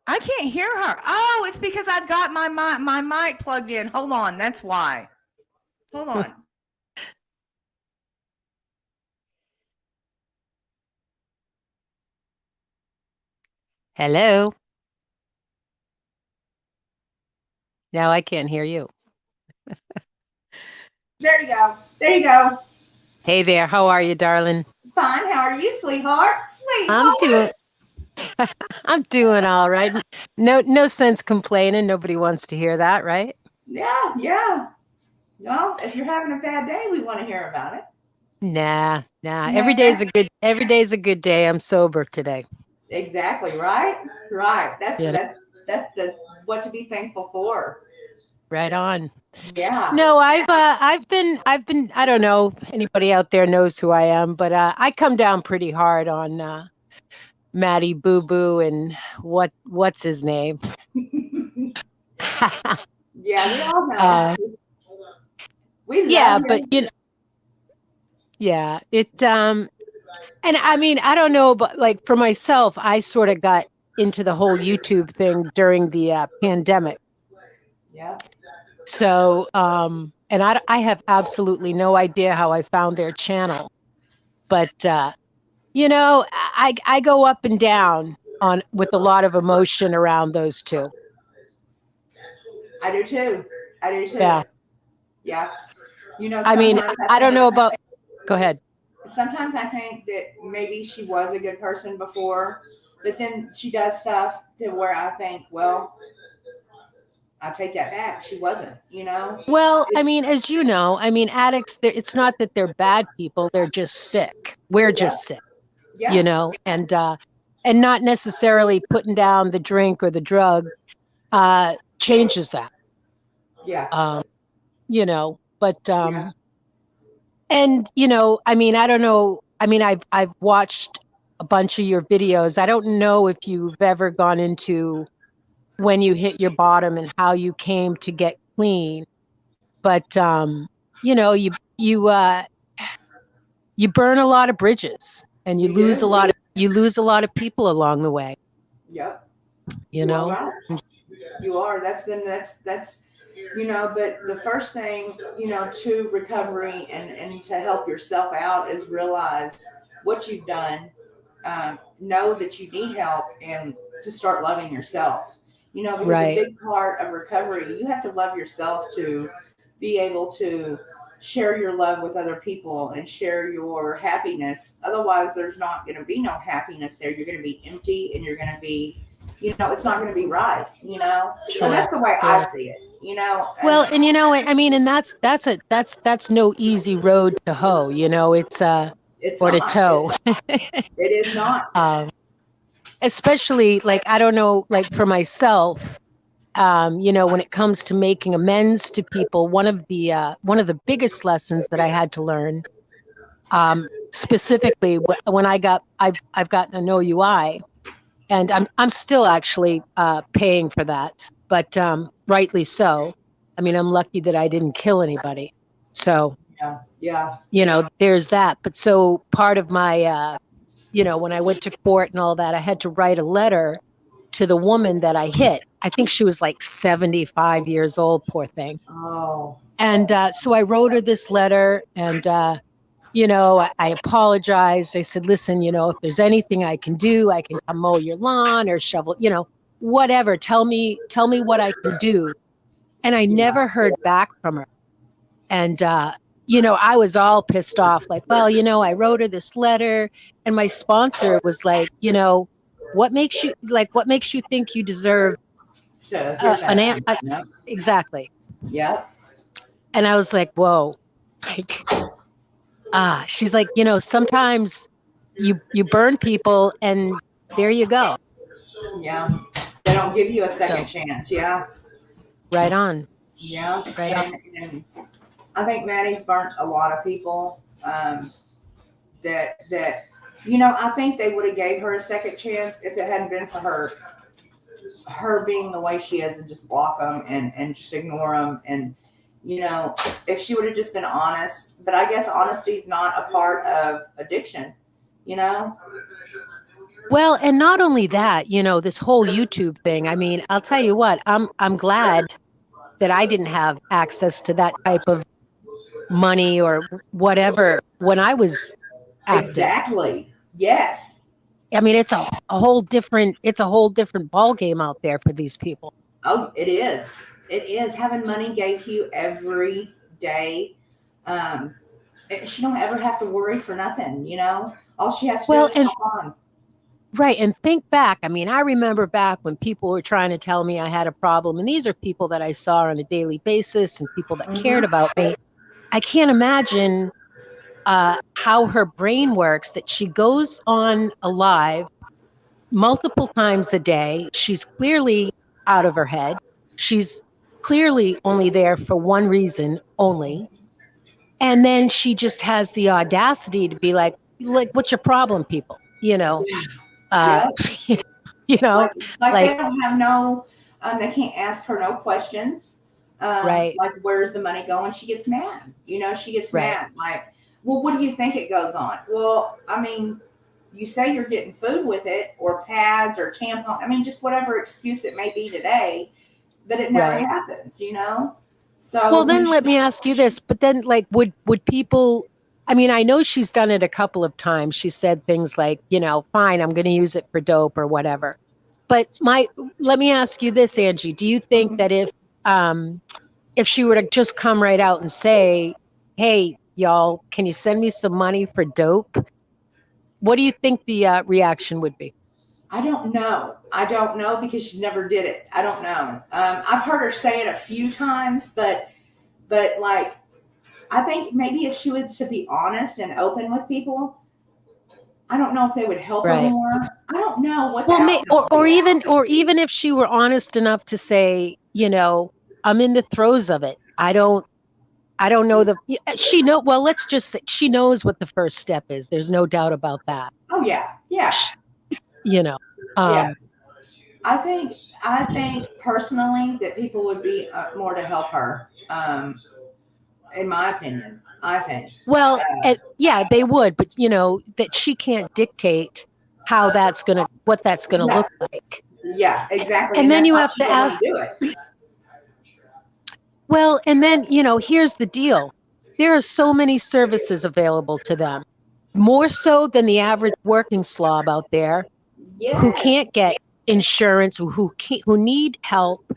I can't hear her. Oh, it's because I've got my mic plugged in. Hold on, that's why. Hold on.
Hello? Now I can't hear you.
There you go. There you go.
Hey there, how are you, darling?
Fine. How are you, sweetheart?
I'm doing all right. No sense complaining. Nobody wants to hear that, right?
Yeah. Well, if you're having a bad day, we want to hear about it.
Nah. Every day's a good day. I'm sober today.
Exactly, right? That's the what to be thankful for.
Right on.
Yeah.
No, I've been I don't know if anybody out there knows who I am, but I come down pretty hard on Matty Boo Boo and what's his name?
Yeah, we all know. We
Yeah,
love
but
him.
it and I mean, I don't know, but like for myself, I sort of got into the whole YouTube thing during the pandemic.
Yeah.
So, and I have absolutely no idea how I found their channel, but I go up and down on with a lot of emotion around those two.
I do too.
Yeah.
Yeah.
I mean,
Sometimes
I don't know about. Go ahead.
sometimes I think that maybe she was a good person before, but then she does stuff to where I think, well, I take that back. She wasn't.
Well, I mean, as you know, I mean, addicts, it's not that they're bad people, they're just sick. We're
Yeah.
just sick,
Yeah.
and not necessarily putting down the drink or the drug changes that.
Yeah.
But
Yeah.
and I mean, I don't know. I mean, I've watched a bunch of your videos. I don't know if you've ever gone into when you hit your bottom and how you came to get clean, but you know, you burn a lot of bridges and you
You
lose a
do.
lot of people along the way,
Yep.
you
You are
know.
right. You are. That's but the first thing, to recovery and to help yourself out is realize what you've done. Know that you need help and to start loving yourself. Because a
Right.
big part of recovery, you have to love yourself to be able to share your love with other people and share your happiness. Otherwise, there's not going to be no happiness there. You're going to be empty and you're going to be, it's not going to be right, But that's the way I see it,
Well, and I mean, and that's no easy road to hoe, it's
it's
or to
not.
toe.
It is not.
Especially like, I don't know, like for myself, when it comes to making amends to people, one of the biggest lessons that I had to learn, specifically when I've gotten an OUI, and I'm still actually paying for that, but rightly so. I mean, I'm lucky that I didn't kill anybody, so
yeah.
There's that. But so part of my when I went to court and all that, I had to write a letter to the woman that I hit. I think she was like 75 years old, poor thing.
Oh.
And so I wrote her this letter, and I apologized. I said, listen, if there's anything I can do, I can come mow your lawn or shovel, whatever. Tell me what I can do. And I never heard back from her. And, I was all pissed off, like, well, I wrote her this letter, and my sponsor was like, what makes you think you deserve exactly.
Yeah.
And I was like, whoa, like, she's like, sometimes you burn people and there you go.
Yeah. They don't give you a second chance. Yeah.
Right on.
Yeah.
Right on.
And I think Maddie's burnt a lot of people, that, I think they would have gave her a second chance if it hadn't been for her being the way she is and just block them and just ignore them. And, if she would have just been honest, but I guess honesty is not a part of addiction,
Well, and not only that, this whole YouTube thing. I mean, I'll tell you what, I'm glad that I didn't have access to that type of money or whatever when I was active.
Exactly. Yes.
I mean, it's a whole different ball game out there for these people.
Oh, it is. It is. Having money gave to you every day. She don't ever have to worry for nothing, All she has to do is hop on.
Right. And think back. I mean, I remember back when people were trying to tell me I had a problem, and these are people that I saw on a daily basis and people that cared about me. I can't imagine how her brain works, that she goes on a live multiple times a day. She's clearly out of her head. She's clearly only there for one reason only. And then she just has the audacity to be like, what's your problem, people? Like they
don't have no, they can't ask her no questions.
Right.
Like, where's the money going? She gets mad. She gets mad. Like, well, what do you think it goes on? Well, I mean, you say you're getting food with it, or pads or tampon. I mean, just whatever excuse it may be today, but it never happens, So
well, then let me ask you this. But then, like, would people? I mean, I know she's done it a couple of times. She said things like, fine, I'm going to use it for dope or whatever. But let me ask you this, Angie. Do you think that if she were to just come right out and say, hey, y'all, can you send me some money for dope? What do you think the reaction would be?
I don't know. Because she never did it. I don't know. I've heard her say it a few times, but like, I think maybe if she was to be honest and open with people, I don't know if they would help her more. I don't know what.
Well, or even if she were honest enough to say, I'm in the throes of it. I don't know well, let's just say she knows what the first step is. There's no doubt about that.
Oh yeah. I think personally that people would be more to help her. In my opinion, I think.
Well, they would, but that she can't dictate what that's gonna look like.
Yeah, exactly.
And then you have to ask. Well, and then, here's the deal. There are so many services available to them, more so than the average working slob out there who can't get insurance, who need help,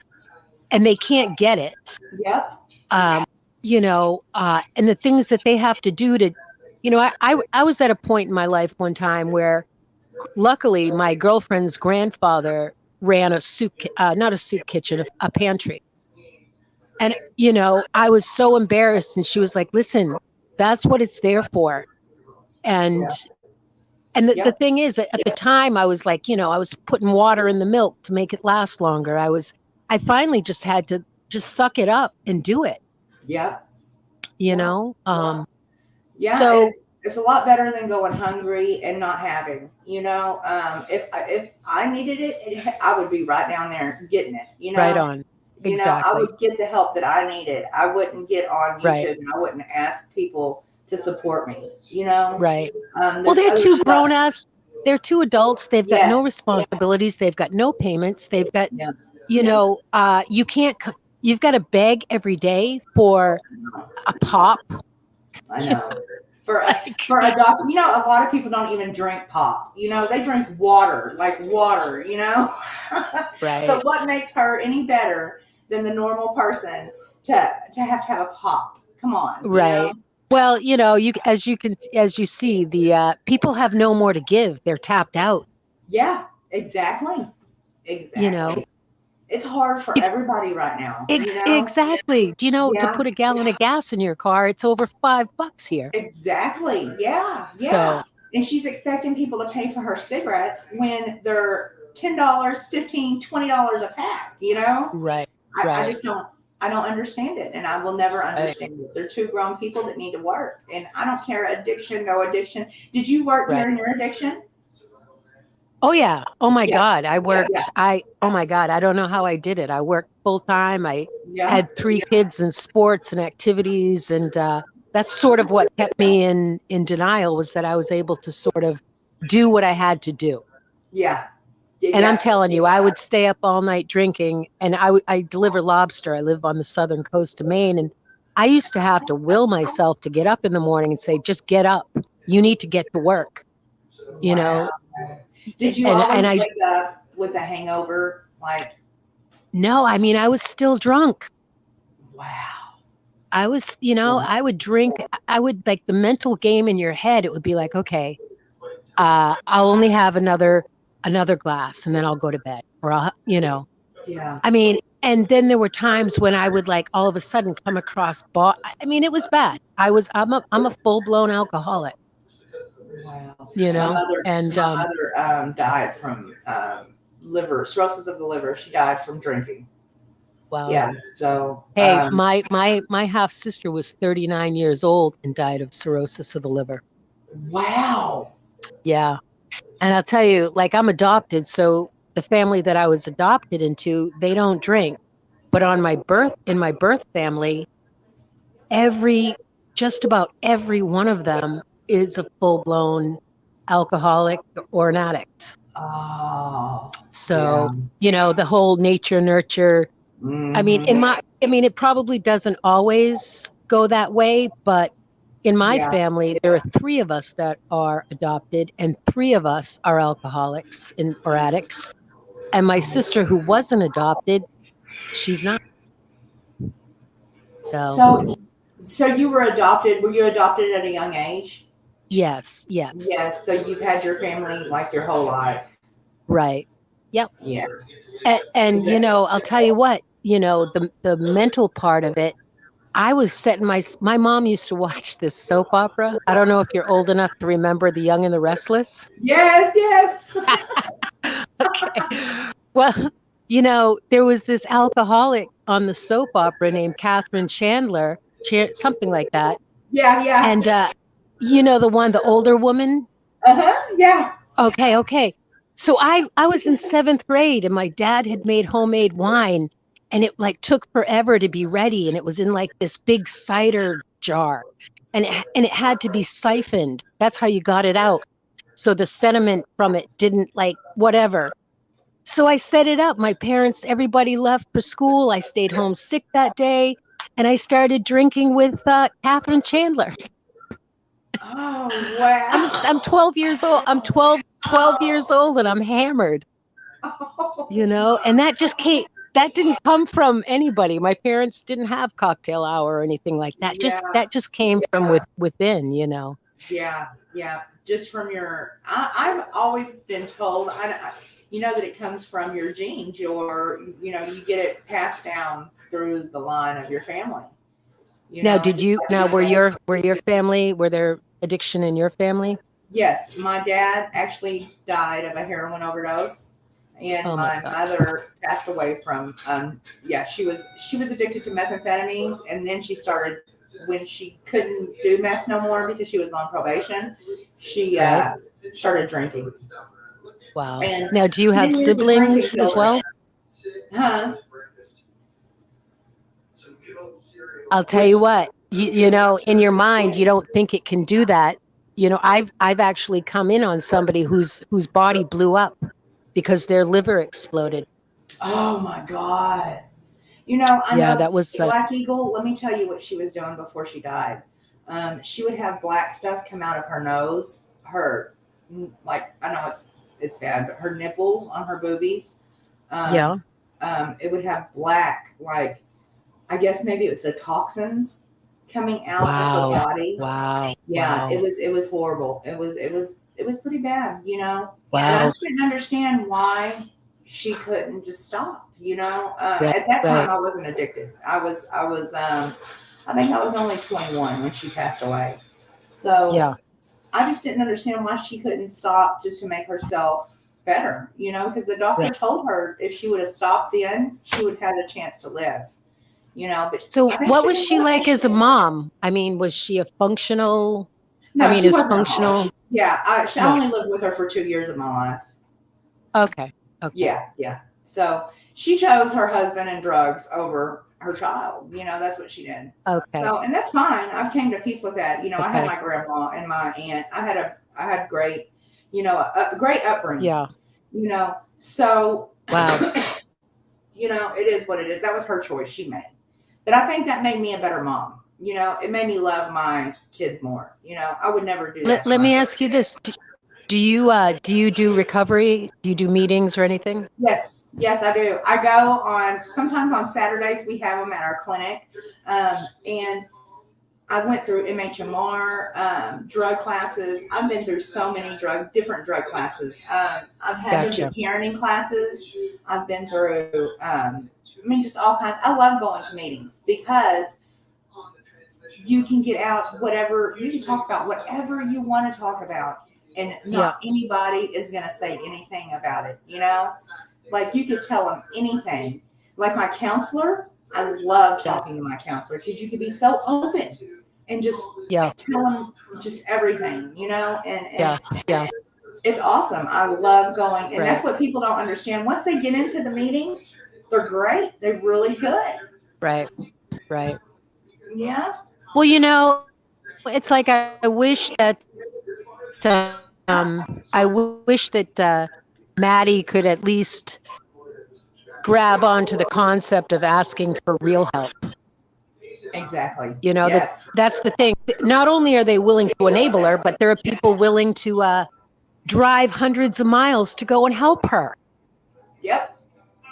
and they can't get it.
Yep.
and the things that they have to do to, I was at a point in my life one time where luckily my girlfriend's grandfather ran a not a soup kitchen, a pantry. And, I was so embarrassed. And she was like, listen, that's what it's there for. And,
Yeah.
and the
Yep.
thing is, at the time, I was like, I was putting water in the milk to make it last longer. I finally just had to just suck it up and do it,
Yep.
you
Yeah.
know?
Yeah,
So,
it's a lot better than going hungry and not having. If I needed it, I would be right down there getting it.
right on.
I
Exactly.
would get the help that I needed. I wouldn't get on
Right.
YouTube and I wouldn't ask people to support me. You know,
Right. Well,
there's
they're
other
two
stuff.
grown-ass, they're two adults. They've got no
Yes.
responsibilities. They've got no payments. They've got,
Yeah.
you can't, you've got to beg every day for a pop.
I know. For a doctor, a lot of people don't even drink pop. They drink water, like water.
Right.
So what makes her any better than the normal person to have a pop? Come on.
Right. Well, as you see, the people have no more to give. They're tapped out.
Yeah. Exactly. It's hard for everybody right now.
Exactly. To
Yeah.
put a gallon of gas in your car, it's over $5 here.
Exactly. Yeah. Yeah.
So,
and she's expecting people to pay for her cigarettes when they're $10, $15, $20 a pack.
right.
I just don't. I don't understand it, and I will never understand it. They're two grown people that need to work, and I don't care addiction, no addiction. Did you work during your addiction?
Oh yeah. Oh my
Yeah.
God. I worked.
Yeah.
Oh my God. I don't know how I did it. I worked full time. I
Yeah.
had 3 kids in sports and activities, and that's sort of what kept me in denial, was that I was able to sort of do what I had to do.
Yeah.
And I'm telling you, I would stay up all night drinking, and I deliver lobster. I live on the southern coast of Maine, and I used to have to will myself to get up in the morning and say, just get up. You need to get to work.
Wow. Did you always wake up with a hangover?
No, I mean, I was still drunk.
Wow.
I was, I would drink. I would, like, the mental game in your head, it would be like, okay, I'll only have another glass and then I'll go to bed, or
Yeah.
I mean, and then there were times when I would, like, all of a sudden come across I mean, it was bad. I'm a full-blown alcoholic.
Wow.
My
mother died from cirrhosis of the liver. She died from drinking.
Wow.
Yeah. So
hey, my half sister was 39 years old and died of cirrhosis of the liver.
Wow.
Yeah. And I'll tell you, like, I'm adopted, so the family that I was adopted into, they don't drink. But in my birth family, just about every one of them is a full-blown alcoholic or an addict.
Oh.
So, the whole nature nurture.
Mm-hmm.
I mean, it probably doesn't always go that way, but in my family, there are 3 of us that are adopted, and 3 of us are alcoholics or addicts. And my sister, who wasn't adopted, she's not.
So you were adopted. Were you adopted at a young age?
Yes.
Yes. So you've had your family like your whole life.
Right. Yep.
Yeah.
And I'll tell you what, the mental part of it, I was setting my mom used to watch this soap opera. I don't know if you're old enough to remember The Young and the Restless.
Yes.
Okay. Well, there was this alcoholic on the soap opera named Catherine Chandler, something like that.
Yeah.
And the older woman.
Yeah.
Okay. So I was in 7th grade, and my dad had made homemade wine, and it, like, took forever to be ready, and it was in, like, this big cider jar, and it had to be siphoned. That's how you got it out. So the sediment from it didn't, like, whatever. So I set it up. My parents, everybody left for school. I stayed home sick that day, and I started drinking with Catherine Chandler.
Oh, wow.
I'm 12 years old. I'm 12 years old, and I'm hammered.
Oh.
And that just came. that didn't come from anybody. My parents didn't have cocktail hour or anything like that. That just came from within, you know.
Yeah, yeah. Just from your, I've always been told, you know, that it comes from your genes. You know, you get it passed down through the line of your family. You
Now,
know, and just like you said,
were your family, were there addiction in your family?
yes, my dad actually died of a heroin overdose, and
Oh my
my
God.
mother passed away from. Yeah, she was addicted to methamphetamines, and then she started when she couldn't do meth no more because she was on probation. She
Right.
started drinking,
Wow.
and
Now, do you have
10 years of drinking
siblings as
killed her.
well?
Huh?
I'll tell
What?
you what, you know, in your mind, you don't think it can do that. You know, I've actually come in on somebody whose body blew up because their liver exploded.
Oh my God! You know, I
Yeah,
know
that was
Black Eagle. Let me tell you what she was doing before she died. She would have black stuff come out of her nose. Like, I know it's bad, but her nipples on her boobies.
yeah.
Um, it would have black, like, I guess maybe it was the toxins coming out of her
Wow.
body.
Wow.
Yeah,
Wow.
it was horrible. It was pretty bad, you know. And I
Wow.
just didn't understand why she couldn't just stop, you know.
Right.
At that time,
Right.
I wasn't addicted. I think I was only 21 when she passed away. So
Yeah.
I just didn't understand why she couldn't stop just to make herself better, you know, because the doctor
Right.
told her if she would have stopped then, she would have had a chance to live, you know. But
So
I think
what
she
was
didn't
she
want
like
to.
as a mom? I mean, was she a functional? I
No,
mean,
she
is
wasn't a mom.
functional?
Yeah, I
No.
only lived with her for 2 years of my life.
Okay. Okay.
Yeah, yeah. So she chose her husband and drugs over her child. You know, that's what she did.
Okay.
So, and that's fine. I've came to peace with that. You know, I had
Okay.
my grandma and my aunt. I had great, you know, a great upbringing.
Yeah.
You know, so
Wow.
you know, it is what it is. That was her choice she made. But I think that made me a better mom. You know, it made me love my kids more. You know, I would never do that to
Let
my
me
children.
ask you this. Do you do recovery? Do you do meetings or anything?
Yes, yes, I do. I go on sometimes on Saturdays. We have them at our clinic, and I went through MHMR, drug classes. I've been through so many different drug classes. Been through
Gotcha.
parenting classes. I've been through, I mean, just all kinds. I love going to meetings because you can get out whatever you can talk about, whatever you want to talk about, and
Yeah.
not anybody is going to say anything about it. You know, like you could tell them anything. Like my counselor, I love
Yeah.
talking to my counselor because you can be so open and just
Yeah.
tell them just everything, you know, and
Yeah. Yeah.
it's awesome. I love going, and that's
Right.
what people don't understand. Once they get into the meetings, they're great. They're really good.
Right. Right.
Yeah.
Well, you know, it's like I wish that Maddie could at least grab onto the concept of asking for real help.
Exactly.
You know,
Yes.
that's the thing. Not only are they willing to enable her, but there are people willing to drive hundreds of miles to go and help her.
Yep.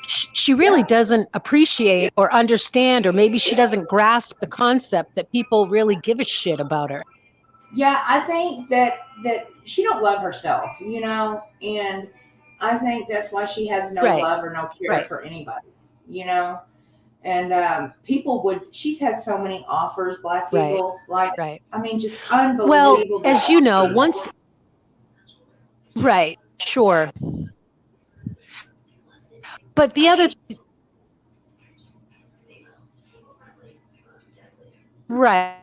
She really doesn't appreciate or understand, or maybe she doesn't grasp the concept that people really give a shit about her.
Yeah, I think that she don't love herself, you know, and I think that's why she has no
Right.
love or no care
Right.
for anybody, you know. And she's had so many offers, Black
Right.
Eagle, like,
Right.
I mean, just
Well,
unbelievable
as you know,
offers.
right, sure. But the other, right.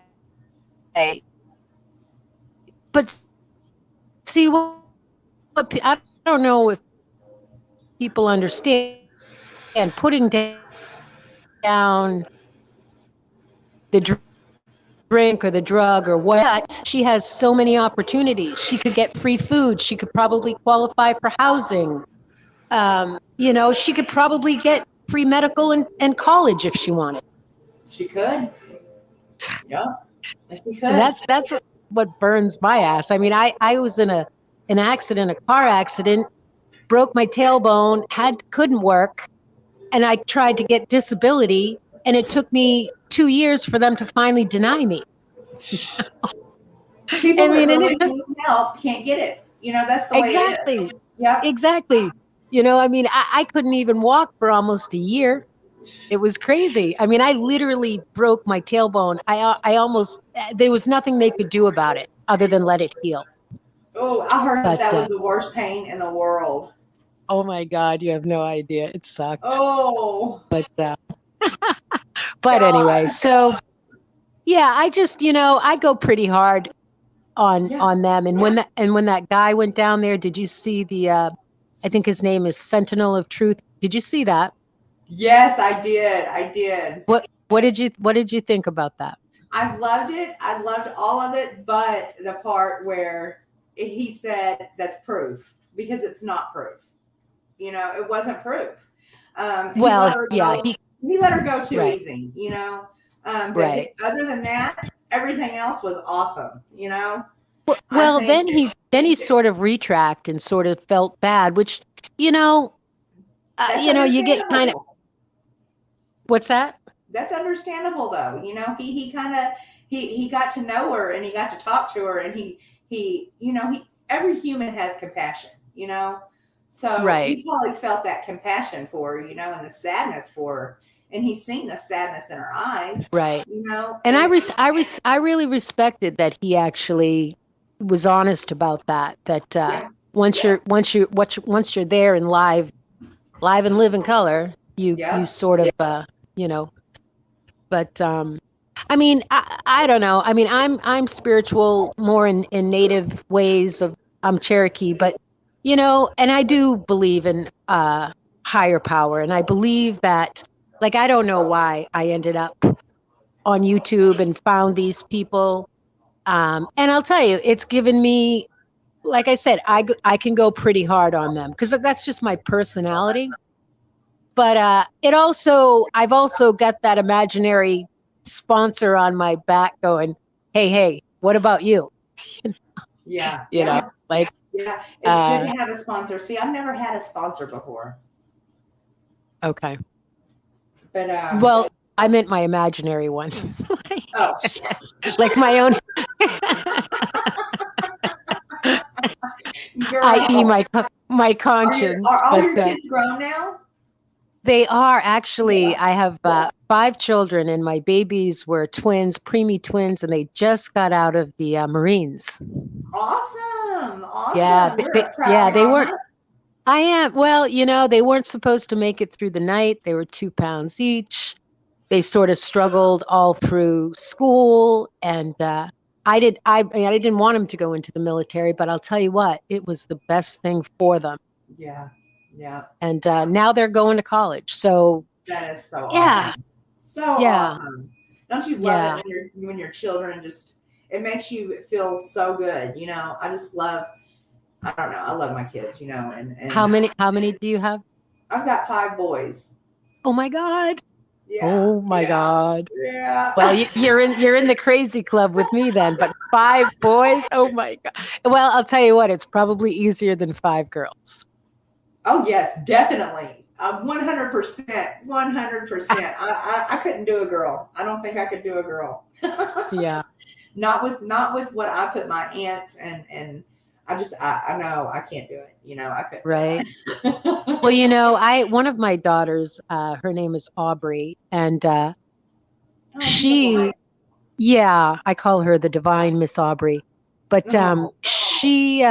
But see, I don't know if people understand putting down the drink or the drug or what. She has so many opportunities. She could get free food. She could probably qualify for housing. You know, she could probably get free medical and college if she wanted.
She could. Yeah, she
And
could.
that's what burns my ass. I mean, I was in an accident, a car accident, broke my tailbone, couldn't work, and I tried to get disability, and it took me 2 years for them to finally deny me.
People
I
that
mean, and it
really
took
need help can't get it. That's the way it is.
exactly,
Yep.
exactly. I mean, I couldn't even walk for almost a year. It was crazy. I mean, I literally broke my tailbone. I almost, there was nothing they could do about it other than let it heal.
Oh, I heard
But
that was the worst pain in the world.
oh my God, you have no idea. It sucked.
Oh,
But
God.
anyway, so yeah, I just, I go pretty hard
Yeah.
on them. And when that guy went down there, did you see the I think his name is Sentinel of Truth. Did you see that?
Yes, I did. I did.
What did you think about that?
I loved it. I loved all of it, but the part where he said that's proof, because it's not proof. It wasn't proof. He let
Well,
her
yeah,
go. He let her go too
right,
easy.
right.
Other than that, everything else was awesome. I
Well,
think
then he sort of retract and sort of felt bad, which you know,
that's
you get kind of,
understandable.
what's that?
That's understandable, though. He kind of he got to know her, and he got to talk to her, and he every human has compassion. So
Right,
he probably felt that compassion for her, and the sadness for her, and he's seen the sadness in her eyes,
right. And
and
I really respected that he actually was honest about that. That
yeah,
once you're there in live and live in color, you
yeah,
sort of you know. But I mean, I don't know. I mean, I'm spiritual more in native ways of I'm Cherokee, but and I do believe in higher power, and I believe that, like, I don't know why I ended up on YouTube and found these people. And I'll tell you, it's given me, like I said, I can go pretty hard on them because that's just my personality. But I've also got that imaginary sponsor on my back going, hey, what about you?
yeah,
You know,
yeah,
like,
yeah. It's good to
uh,
have a sponsor. See, I've never had a sponsor before,
okay.
but
Well, I meant my imaginary one,
oh,
like my own, i.e.
girl,
my
are
conscience.
all
But
your kids grown now?
they are actually, I have 5 children, and my babies were twins, preemie twins, and they just got out of the Marines.
Awesome,
Yeah,
awesome. You're a proud
yeah, they weren't.
mama.
I am. Well, they weren't supposed to make it through the night. They were 2 pounds each. They sort of struggled all through school, and I mean, I didn't want them to go into the military, but I'll tell you what, it was the best thing for them.
Yeah, yeah.
And now they're going to college. So
That is so
yeah,
awesome. So
yeah,
awesome. Don't you love it
yeah.
when your children just, it makes you feel so good, I just love, I don't know, I love my kids,
How
and
many do you have?
I've got 5 boys.
Oh my God.
Yeah,
Oh my
yeah,
God. Well,
yeah.
you're in the crazy club with me then, but 5 boys? Oh my God. Well, I'll tell you what, it's probably easier than 5 girls.
Oh yes, definitely. 100%, 100%. I couldn't do a girl. I don't think I could do a girl.
Yeah.
Not with what I put my aunts, and I know I can't do it. I couldn't do
Right.
it.
Well, one of my daughters, her name is Aubrey, and
Oh, beautiful.
she, yeah, I call her the divine Miss Aubrey. But
Oh,
she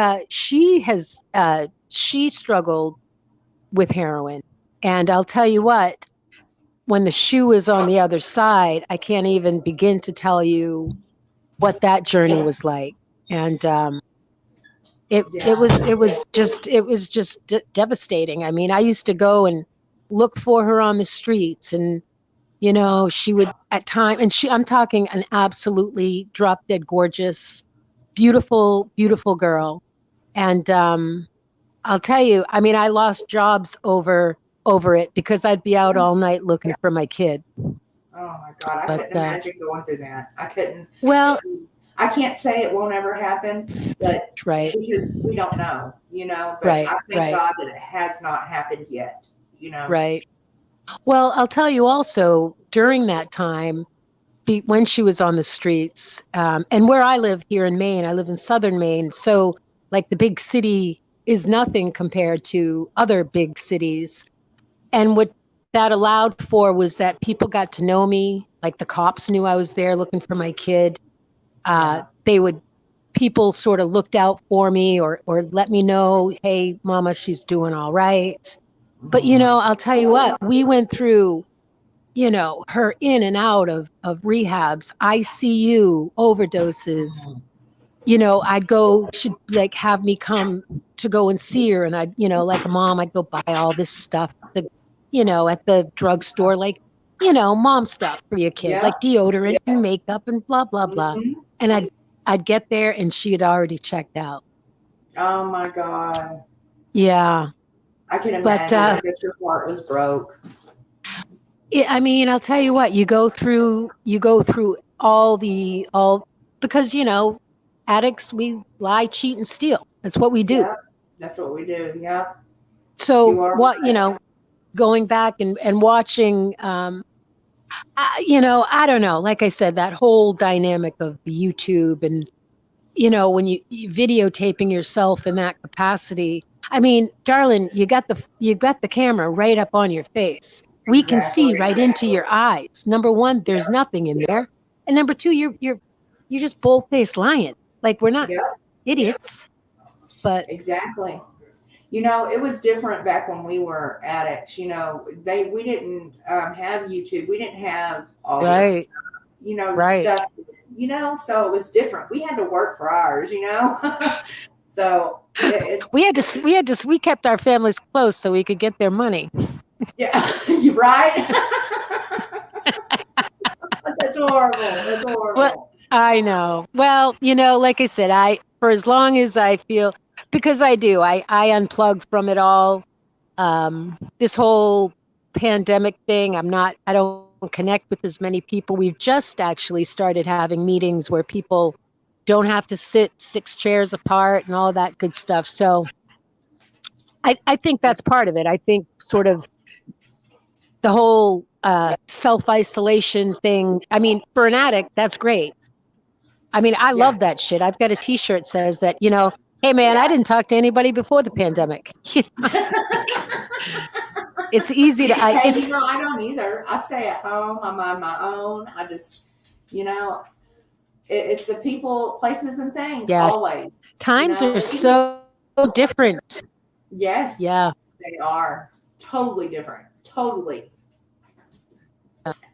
struggled with heroin. And I'll tell you what, when the shoe is on the other side, I can't even begin to tell you what that journey was like. And
yeah,
it was just devastating. I mean, I used to go and look for her on the streets, and she would at time, and I'm talking an absolutely drop dead gorgeous, beautiful girl. And I'll tell you, I mean, I lost jobs over it because I'd be out all night looking for my kid.
Oh my God, I
But
couldn't imagine going through that. I couldn't.
well,
I can't say it won't ever happen, but
right,
because we don't know, But
right,
I thank
right,
God that it has not happened yet.
right. Well, I'll tell you also during that time, when she was on the streets, and where I live here in Maine, I live in southern Maine. So, like, the big city is nothing compared to other big cities. And what that allowed for was that people got to know me. Like, the cops knew I was there looking for my kid.
Yeah.
People sort of looked out for me or let me know, hey, mama, she's doing all right. But, I'll tell you what, we went through, her in and out of rehabs, ICU, overdoses. I'd go, she'd like have me come to go and see her. And I'd, like a mom, I'd go buy all this stuff, at the drugstore, like, mom stuff for your kid,
Yeah.
like deodorant and makeup and blah, blah, blah.
Mhm.
And I'd get there and she had already checked out.
Oh my God.
Yeah.
I can
But,
imagine. I bet your heart was broke.
I mean, I'll tell you what, you go through all because, addicts, we lie, cheat, and steal. That's what we do.
Yeah. That's what we do. Yeah.
So
You are
what,
right.
going back and watching, I don't know, like I said, that whole dynamic of YouTube and, when you videotaping yourself in that capacity. I mean, darling, you got the camera right up on your face. We can see
Exactly.
right into your eyes. Number one, there's nothing in there. And number two, you're just bold-faced lying. Like, we're not
Yeah.
idiots, but
Exactly. It was different back when we were addicts. We didn't have YouTube. We didn't have all this,
right, right.
stuff. So it was different. We had to work for ours. So it's
We kept our families close so we could get their money.
yeah, you're right. That's horrible. That's
Well,
horrible.
I know. Well, like I said, for as long as I feel, because I do, I unplug from it all. This whole pandemic thing, I don't connect with as many people. We've just actually started having meetings where people don't have to sit 6 chairs apart and all that good stuff. So I think that's part of it. I think sort of the whole self-isolation thing. I mean, for an addict, that's great. I mean, I
Yeah.
love that shit. I've got a t-shirt says that, hey man, I didn't talk to anybody before the pandemic. It's easy to,
Hey, I don't either. I stay at home. I'm on my own. I just, it's the people, places, and things
yeah,
always.
times are
Even
so different.
yes,
Yeah.
they are totally different. Totally.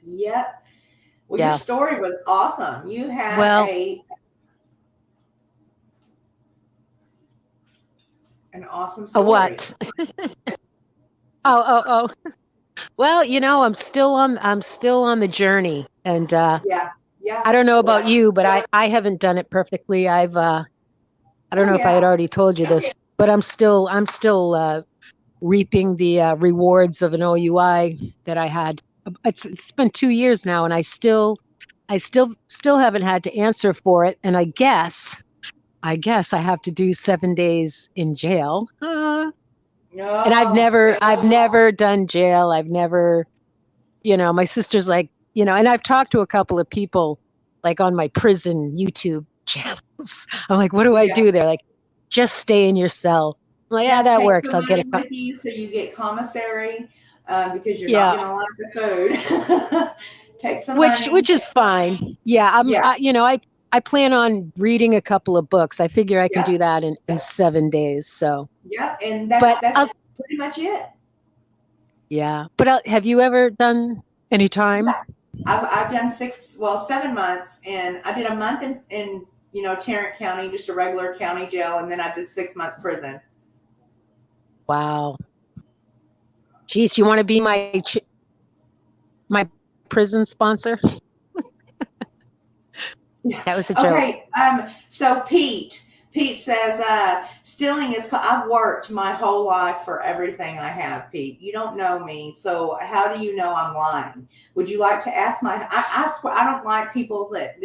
Yep. Well, your
Yeah.
story was awesome. You had
Well,
an awesome
a
story.
what? Oh. Well, I'm still on the journey. And
Yeah. Yeah.
I don't know about you, but I haven't done it perfectly. I don't
Oh
know if I had
yeah.
already told you this, but I'm still reaping the rewards of an OUI that I had. It's been 2 years now, and I still haven't had to answer for it. And I guess I have to do 7 days in jail. And
No.
I've never done jail. I've never, my sister's like, and I've talked to a couple of people like on my prison YouTube channels. I'm like, what do I
Yeah.
do? They're like, just stay in your cell. I'm like, yeah,
Yeah.
that
Take
works.
some
I'll get
money
a,
with you so you get commissary because you're not
yeah,
going to like the food. Take some
which
money.
is fine. Yeah,
Yeah.
I plan on reading a couple of books. I figure I can
Yeah.
do that in 7 days. So,
Yeah. And that's
but
that's pretty much it.
yeah. But have you ever done any time?
Yeah. I've done 7 months, and I did a month in Tarrant County, just a regular county jail, and then I did 6 months prison.
Wow. Geez, you want to be my prison sponsor?
Yeah.
That was a joke.
Okay. So Pete says, stealing is. I've worked my whole life for everything I have, Pete. You don't know me, so how do you know I'm lying? Would you like to ask my? I swear I don't like people that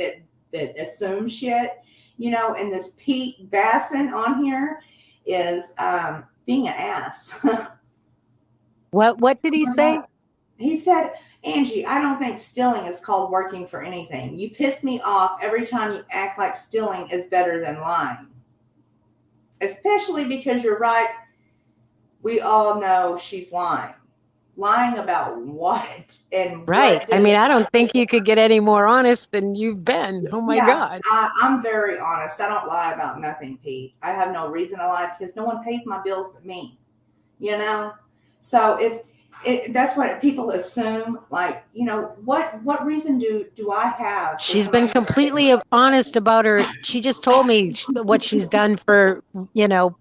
assume shit. And this Pete Basson on here is being an ass.
What did he say?
He said, Angie, I don't think stealing is called working for anything. You piss me off every time you act like stealing is better than lying. Especially because you're right. We all know she's lying. Lying about what? And
Right.
what
I mean, I don't think you could get any more honest than you've been. Oh my God.
I'm very honest. I don't lie about nothing, Pete. I have no reason to lie because no one pays my bills but me. You know? So that's what people assume. Like, you know, what reason do I have?
She's been completely honest about her. She just told me what she's done for, you know.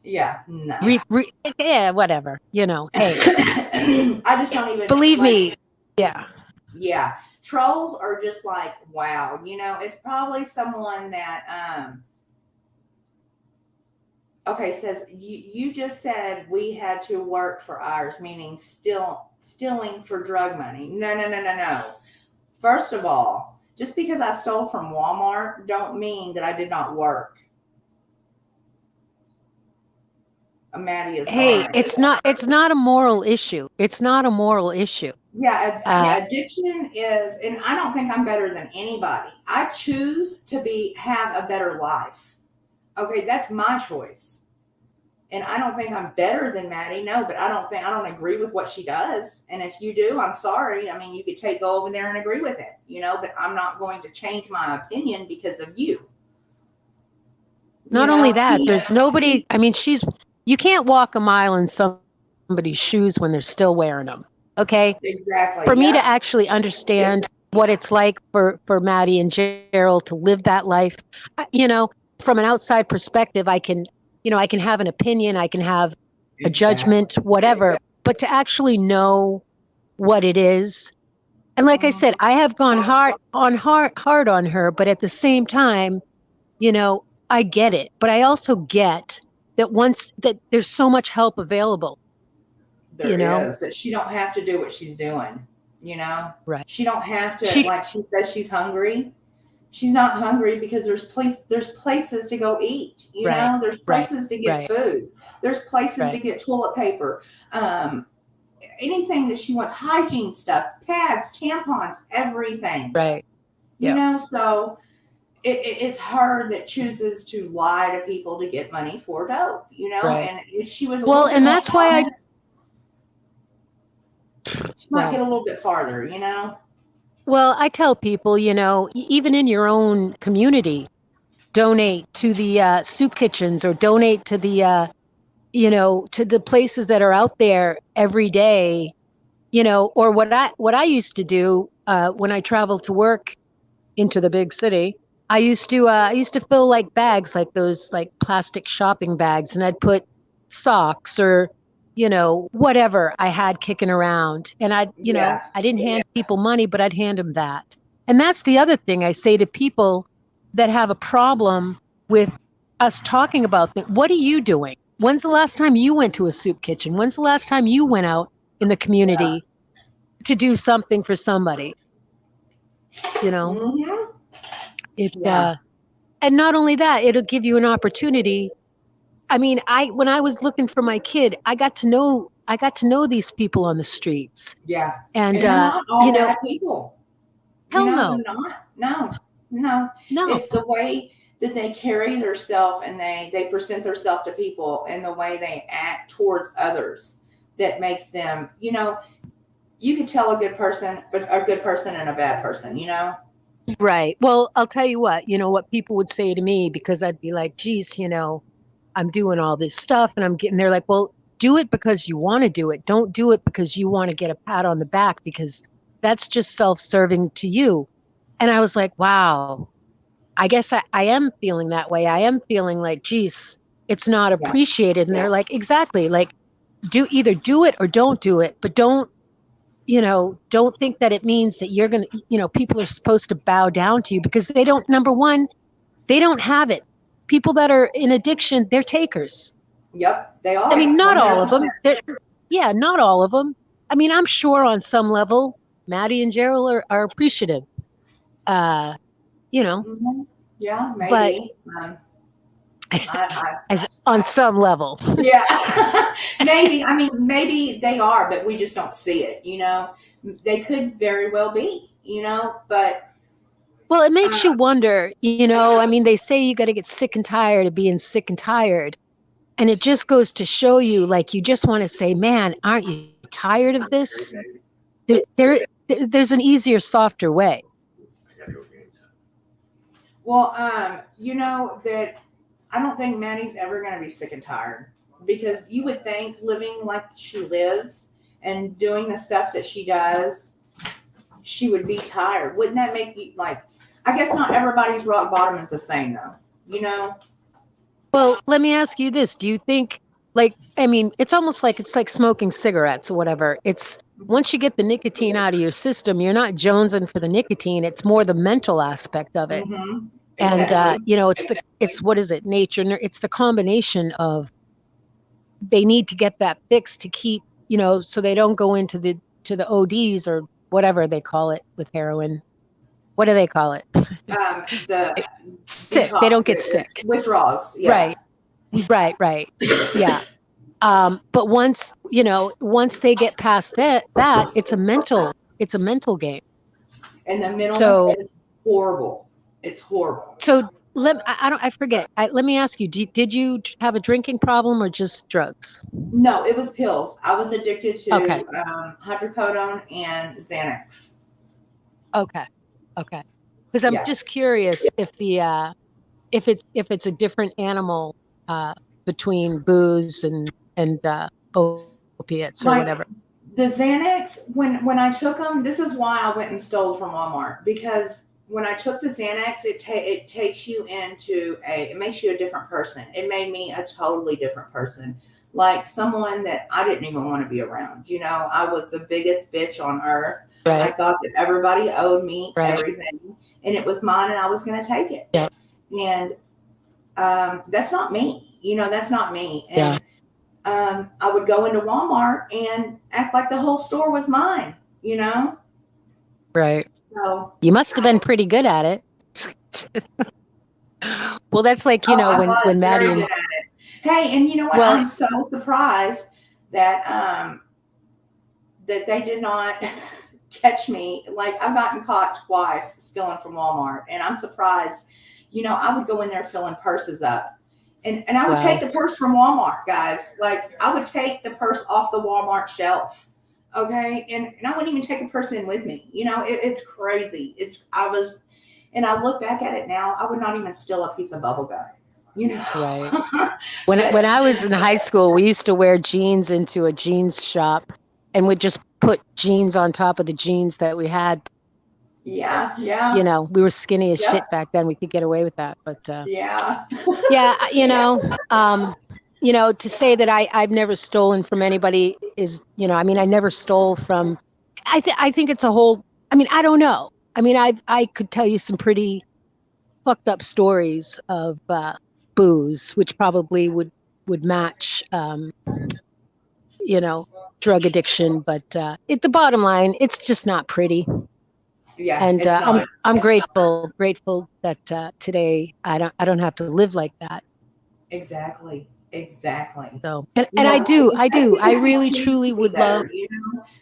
Yeah, no.
Yeah, whatever. You know, hey.
I just don't even
believe me. Yeah.
Yeah. Trolls are just like, wow. You know, it's probably someone that okay, says you just said we had to work for ours, meaning stealing for drug money. No. First of all, just because I stole from Walmart don't mean that I did not work. Maddie is
hey, it's not a moral issue. It's not a moral issue.
Yeah, addiction is, and I don't think I'm better than anybody. I choose to have a better life. Okay, that's my choice. And I don't think I'm better than Maddie, no, but I don't agree with what she does. And if you do, I'm sorry. I mean, you could go over there and agree with it, you know, but I'm not going to change my opinion because of you.
Not only that, there's nobody, I mean, you can't walk a mile in somebody's shoes when they're still wearing them. Okay.
Exactly.
For me to actually understand what it's like for Maddie and Gerald to live that life, you know, from an outside perspective, I can have an opinion, I can have a judgment, whatever, but to actually know what it is. And like I said, I have gone hard on her, but at the same time, you know, I get it, but I also get that there's so much help available.
There is, that she don't have to do what she's doing, you know?
Right.
She don't have to, like she says she's hungry. She's not hungry because there's places to go eat, you know? There's places to get food. There's places to get toilet paper. Anything that she wants, hygiene stuff, pads, tampons, everything.
Right.
You know, so it's her that chooses to lie to people to get money for dope, you know? And if she was
and that's why
she might get a little bit farther, you know?
Well, I tell people, you know, even in your own community, donate to the soup kitchens or donate to the, you know, to the places that are out there every day, you know, or what I used to do when I traveled to work into the big city. I used to fill like bags, like those like plastic shopping bags, and I'd put socks or, you know, whatever I had kicking around. And I didn't hand people money, but I'd hand them that. And that's the other thing I say to people that have a problem with us talking about things. What are you doing? When's the last time you went to a soup kitchen? When's the last time you went out in the community to do something for somebody? You know? And not only that, it'll give you an opportunity. I mean, when I was looking for my kid, I got to know these people on the streets.
Yeah.
And
not all
you know,
bad people.
Hell
no.
No.
It's the way that they carry themselves and they present themselves to people and the way they act towards others that makes them, you know, you could tell a good person and a bad person, you know?
Right. Well, I'll tell you what people would say to me, because I'd be like, geez, you know, I'm doing all this stuff and they're like, well, do it because you want to do it. Don't do it because you want to get a pat on the back, because that's just self-serving to you. And I was like, wow, I guess I am feeling that way. I am feeling like, geez, it's not appreciated. And they're like, exactly, like either do it or don't do it, but don't think that it means that you're going to, you know, people are supposed to bow down to you, because they don't, number one, they don't have it. People that are in addiction, they're takers.
Yep, they are.
I mean, not 100%. All of them. Not all of them. I mean, I'm sure on some level, Maddie and Gerald are appreciative. You know.
Mm-hmm. Yeah, maybe.
But as on some level.
Yeah, maybe. I mean, maybe they are, but we just don't see it, you know. They could very well be, but
Well, it makes you wonder, I mean, they say you got to get sick and tired of being sick and tired. And it just goes to show you, like, you just want to say, man, aren't you tired of this? There's an easier, softer way.
Well, that I don't think Maddie's ever going to be sick and tired, because you would think living like she lives and doing the stuff that she does, she would be tired. Wouldn't that make you like, I guess not everybody's rock bottom is the same though,
Well, let me ask you this. Do you think, I mean, it's almost like it's like smoking cigarettes or whatever. It's once you get the nicotine out of your system, you're not jonesing for the nicotine. It's more the mental aspect of it.
Mm-hmm.
Exactly. And, it's what is it? Nature. It's the combination of, they need to get that fixed to keep, so they don't go into the ODs or whatever they call it with heroin. What do they call it?
The
sick. They don't get sick.
Withdrawals. Yeah.
Right. Yeah. But once they get past that, it's a mental game.
And the mental is horrible. It's horrible.
So I forget. Let me ask you, did you have a drinking problem or just drugs?
No, it was pills. I was addicted to hydrocodone and Xanax.
Okay. Because I'm just curious if it's a different animal between booze and opiates or whatever.
The Xanax, when I took them, this is why I went and stole from Walmart, because when I took the Xanax, it takes you it makes you a different person. It made me a totally different person, like someone that I didn't even want to be around. I was the biggest bitch on earth. Right. I thought that everybody owed me everything, and it was mine, and I was going to take it. Yeah. And that's not me. That's not me. And I would go into Walmart and act like the whole store was mine.
Right.
So
you must have been pretty good at it. Well, that's like when Maddie and
hey, and you know what? Well, I'm so surprised that that they did not catch me. Like, I've gotten caught twice stealing from Walmart, and I'm surprised. I would go in there filling purses up, and I would take the purse from Walmart, guys. Like, I would take the purse off the Walmart shelf. Okay. And I wouldn't even take a purse in with me. It's crazy. And I look back at it now, I would not even steal a piece of bubble gum.
Right. When I was in high school, we used to wear jeans into a jeans shop and would just put jeans on top of the jeans that we had.
Yeah.
We were skinny as shit back then. We could get away with that, but
yeah.
To say that I've never stolen from anybody is, I never stole from, I think it's a whole, I don't know. I could tell you some pretty fucked up stories of booze, which probably would match, drug addiction. But the bottom line, it's just not pretty.
Yeah.
And I'm grateful that today I don't have to live like that.
Exactly.
So, and I do. I really, truly would love.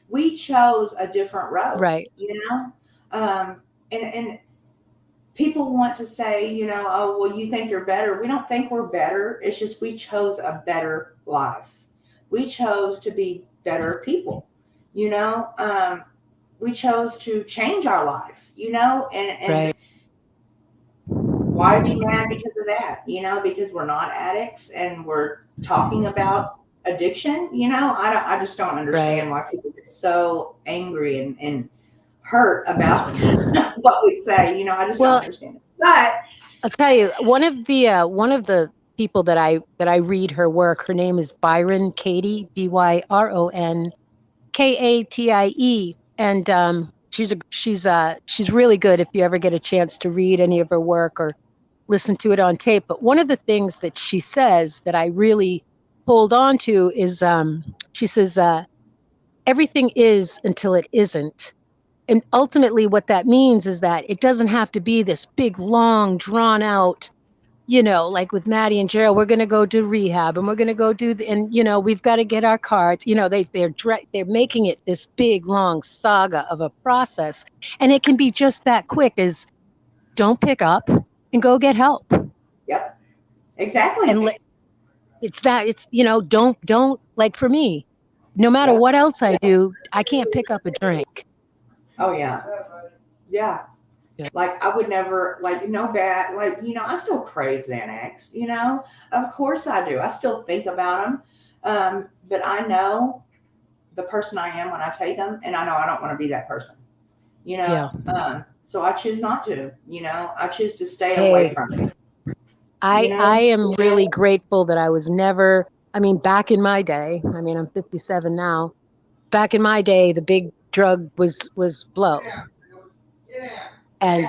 We chose a different road,
right?
And people want to say, oh, well, you think you're better. We don't think we're better. It's just we chose a better life. We chose to be better people. We chose to change our life. And
right.
Why be mad because of that? Because we're not addicts and we're talking about addiction. I just don't understand why people get so angry and hurt about what we say. I just don't understand it. But
I'll tell you, one of the people that I read her work, her name is Byron Katie, BYRON KATIE, and she's really good if you ever get a chance to read any of her work or listen to it on tape. But one of the things that she says that I really hold on to is she says everything is until it isn't. And ultimately what that means is that it doesn't have to be this big, long, drawn out, like with Maddie and Gerald, we're going to go do rehab and we're going to go do, and we've got to get our cards. They're making it this big, long saga of a process. And it can be just that quick as don't pick up and go get help.
Yep, exactly.
And don't, like for me, no matter what else I do, I can't pick up a drink.
Oh, yeah. Yeah. Like I would never, like, no bad, like, I still crave Xanax, of course I do. I still think about them. But I know the person I am when I take them, and I know I don't want to be that person, so I choose not to, I choose to stay away from it.
I am really grateful that I was never, back in my day, I'm 57 now. Back in my day, the big drug was blow. And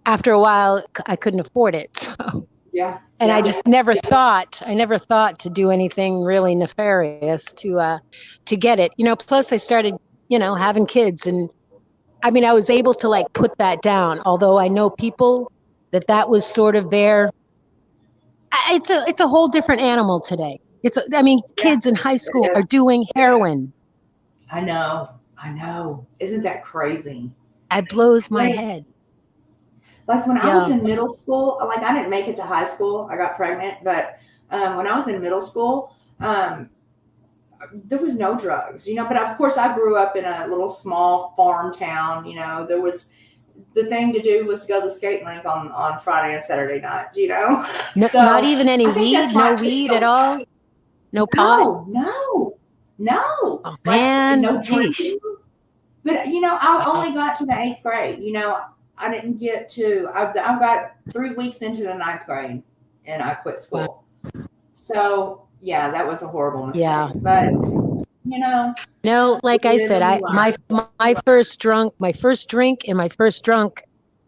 after a while, I couldn't afford it. So.
Yeah.
And I just never thought to do anything really nefarious to get it. Plus I started, having kids, and I was able to like put that down. Although I know people that was sort of their. It's a whole different animal today. Kids in high school are doing heroin.
I know. Isn't that crazy?
It blows my head.
Like when I was in middle school, like I didn't make it to high school. I got pregnant, but when I was in middle school, there was no drugs, but of course I grew up in a little small farm town, there was, the thing to do was to go to the skate rink on Friday and Saturday night,
So not even any weed, no weed at all? No pot?
No.
Oh, man.
No drinking. But, I only got to the 8th grade, I didn't get to, I got 3 weeks into the 9th grade and I quit school. So yeah, that was a horrible mistake. Yeah. But,
no, like I said, my first drink and my first drunk,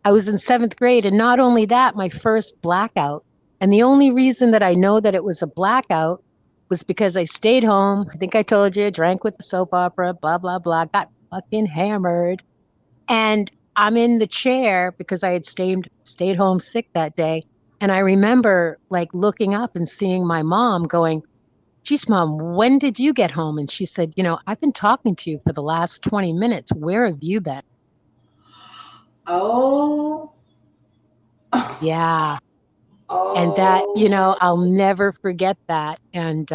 I was in 7th grade. And not only that, my first blackout. And the only reason that I know that it was a blackout was because I stayed home. I think I told you, drank with the soap opera, blah, blah, blah, got fucking hammered. And I'm in the chair because I had stayed home sick that day. And I remember like looking up and seeing my mom going, geez, Mom, when did you get home? And she said, I've been talking to you for the last 20 minutes. Where have you been?
Oh.
Yeah.
Oh.
And that, I'll never forget that. And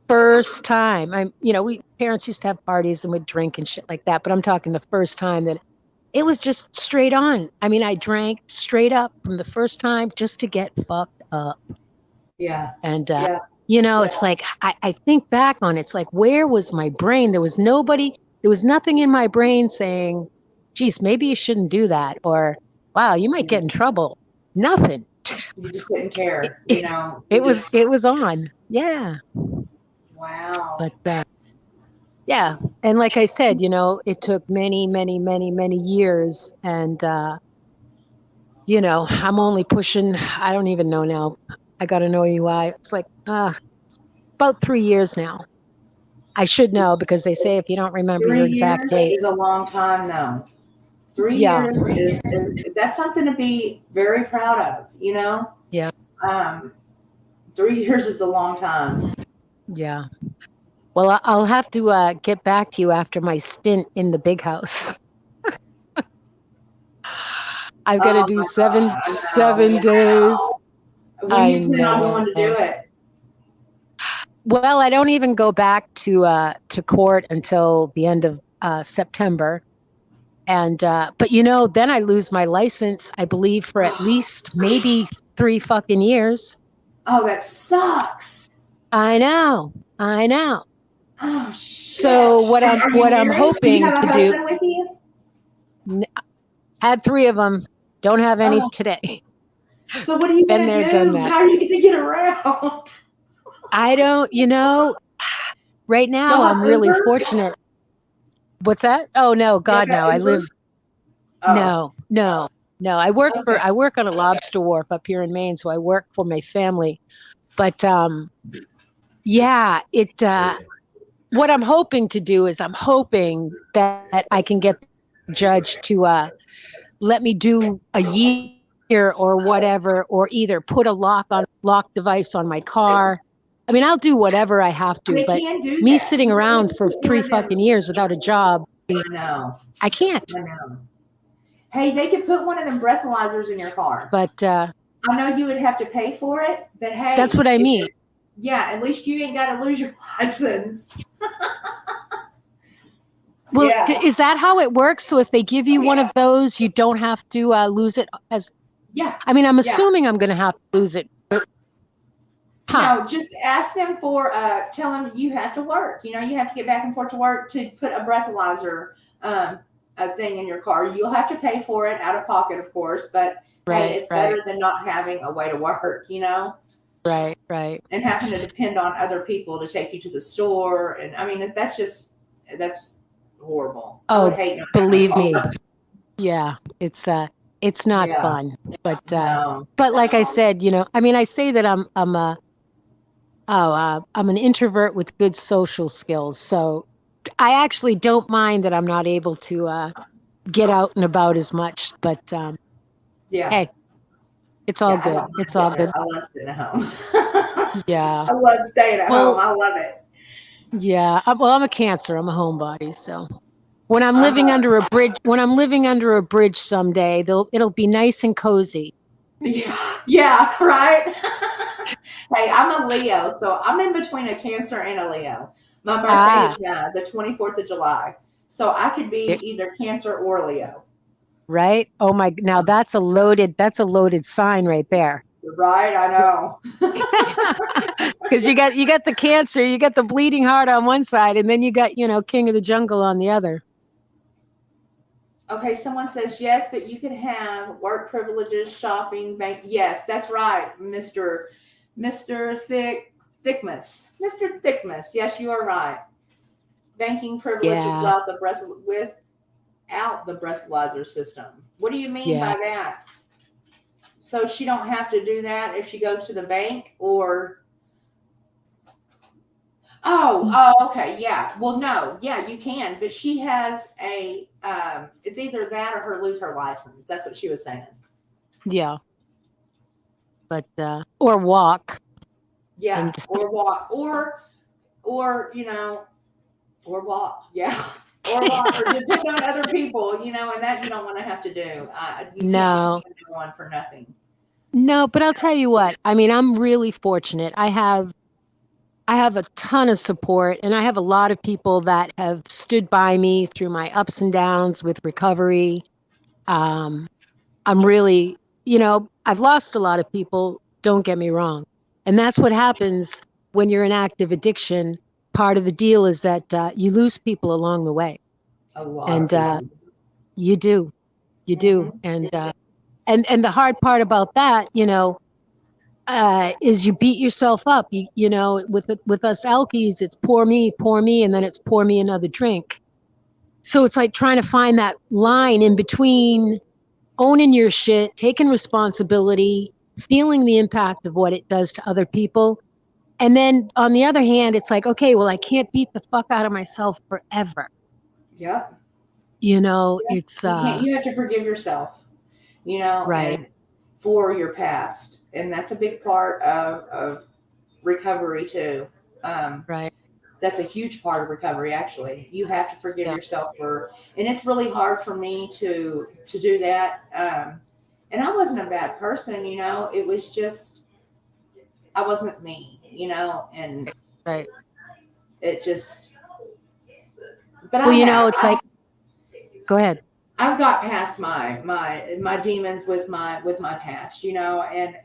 first time, we parents used to have parties and would drink and shit like that. But I'm talking the first time that it was just straight on. I drank straight up from the first time just to get fucked up.
Yeah.
And, it's like, I think back on it, it's like, where was my brain? There was nothing in my brain saying, geez, maybe you shouldn't do that. Or, wow, you might get in trouble. Nothing.
You just didn't care,
It was on. Yeah.
Wow.
But, yeah. And like I said, it took many, many, many, many years. And, I'm only pushing, I don't even know now. I got an OUI. It's like, about 3 years now. I should know because they say if you don't remember your exact date.
3 years is a long time though. 3 years is that's something to be very proud of,
Yeah.
3 years is a long time.
Yeah. Well, I'll have to get back to you after my stint in the big house. I've got to do seven days.
When you plan on going to do it?
Well, I don't even go back to court until the end of September. And but then I lose my license, I believe, for at least maybe 3 fucking years.
Oh, that sucks.
I know.
Oh shit.
So what I'm hoping to do.
With you?
Had 3 of them. Don't have any today.
So what are you going to do? How are you going to get around?
I don't, right now I'm really fortunate. What's that? Oh no, God no. I live. Oh. No. I work on a lobster wharf up here in Maine, so I work for my family. But what I'm hoping to do is I'm hoping that I can get the judge to let me do a year here or whatever, or either put a lock device on my car. I mean, I'll do whatever I have to,
They
but
can do
me
that.
sitting around for 3 fucking years without a job,
No,
I can't.
I know. Hey, they could put one of them breathalyzers in your car.
But
I know you would have to pay for it, but hey,
that's what I mean.
Yeah, at least you ain't got to lose your license.
Well,
Yeah.
is that how it works? So if they give you one of those, you don't have to lose it as.
Yeah.
I mean, I'm assuming I'm going to have to lose it.
No, just ask them for, tell them you have to work. You know, you have to get back and forth to work to put a breathalyzer a thing in your car. You'll have to pay for it out of pocket, of course, but hey, it's better than not having a way to work, you know?
Right.
And having to depend on other people to take you to the store. And I mean, that's horrible.
Oh, believe me. Yeah, it's not fun, but
no.
But like I said, you know, I mean, I say that I'm an introvert with good social skills, so I actually don't mind that I'm not able to get out and about as much. But hey, it's all good. It's all good.
I love staying at home.
Yeah,
I love staying at home. I love it.
Yeah, well, I'm a Cancer. I'm a homebody, so when I'm living under a bridge, someday, it'll be nice and cozy.
Yeah, right. Hey, I'm a Leo, so I'm in between a Cancer and a Leo. My birthday is the 24th of July, so I could be either Cancer or Leo.
Right? Oh my! Now that's a loaded sign right there.
Right, I know.
Because you got the Cancer, you got the bleeding heart on one side, and then you got, you know, King of the Jungle on the other.
Okay, someone says yes, but you can have work privileges, shopping, bank. Yes, that's right, Mr. Thickness. Mr. Thickness. Yes, you are right. Banking privileges without the breathalyzer system. What do you mean by that? So she don't have to do that if she goes to the bank, or okay, yeah. Well, no, yeah, you can, but she has it's either that or her lose her license. That's what she was saying.
Yeah. But or walk.
Yeah, or walk, or you know, or walk. Yeah. Or walk, or depend on other people, you know, and that you don't want to have to do. You can't do one for nothing.
No, but I'll tell you what. I mean, I'm really fortunate. I have a ton of support, and I have a lot of people that have stood by me through my ups and downs with recovery. I'm really, you know, I've lost a lot of people. Don't get me wrong, and that's what happens when you're in active addiction. Part of the deal is that you lose people along the way.
A lot.
And you do. And the hard part about that, you know, is you beat yourself up. You know, with us alkies, it's pour me, and then it's pour me another drink. So it's like trying to find that line in between owning your shit, taking responsibility, feeling the impact of what it does to other people. And then on the other hand, it's like, okay, well, I can't beat the fuck out of myself forever.
Yep.
You know, it's
you have to forgive yourself, you know,
right,
and for your past. And that's a big part of recovery too.
Right.
That's a huge part of recovery, actually. You have to forgive yourself and it's really hard for me to do that. And I wasn't a bad person, you know, it was just, I wasn't me, you know, and it just, but
well, it's like, go ahead.
I've got past my demons with my past, you know, and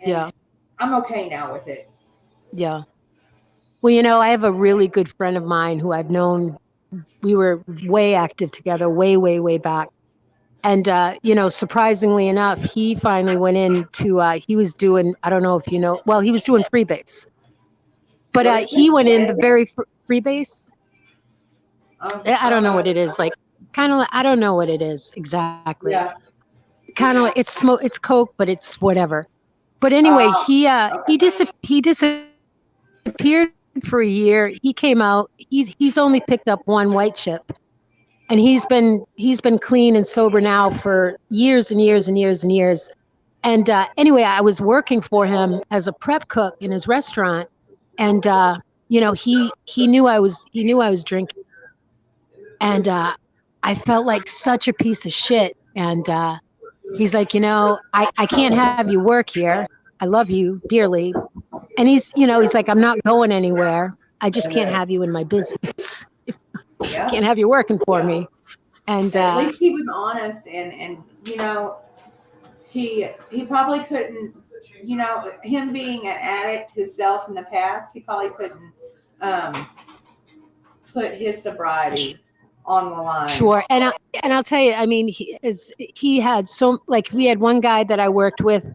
I'm okay now with it.
Yeah. Well, you know, I have a really good friend of mine who I've known. We were way active together, way back. And, you know, surprisingly enough, he finally went into, he was doing, I don't know if you know, well, he was doing freebase. But he went in the very freebase. I don't know what it is. Like, kind of, I don't know what it is exactly.
Yeah.
Kind of, it's Coke, but it's whatever. But anyway, he disappeared for a year. He came out. He's only picked up one white chip, and he's been clean and sober now for years and years and years and years. And anyway, I was working for him as a prep cook in his restaurant, and you know, he knew I was drinking, and I felt like such a piece of shit. And he's like, you know, I can't have you work here. I love you dearly, and he's like, I'm not going anywhere. I just can't have you in my business.
Yeah.
Can't have you working for me. And
at least he was honest, and you know, he probably couldn't, you know, him being an addict himself in the past, he probably couldn't put his sobriety on the line.
Sure. And I'll tell you, I mean, he had like, we had one guy that I worked with,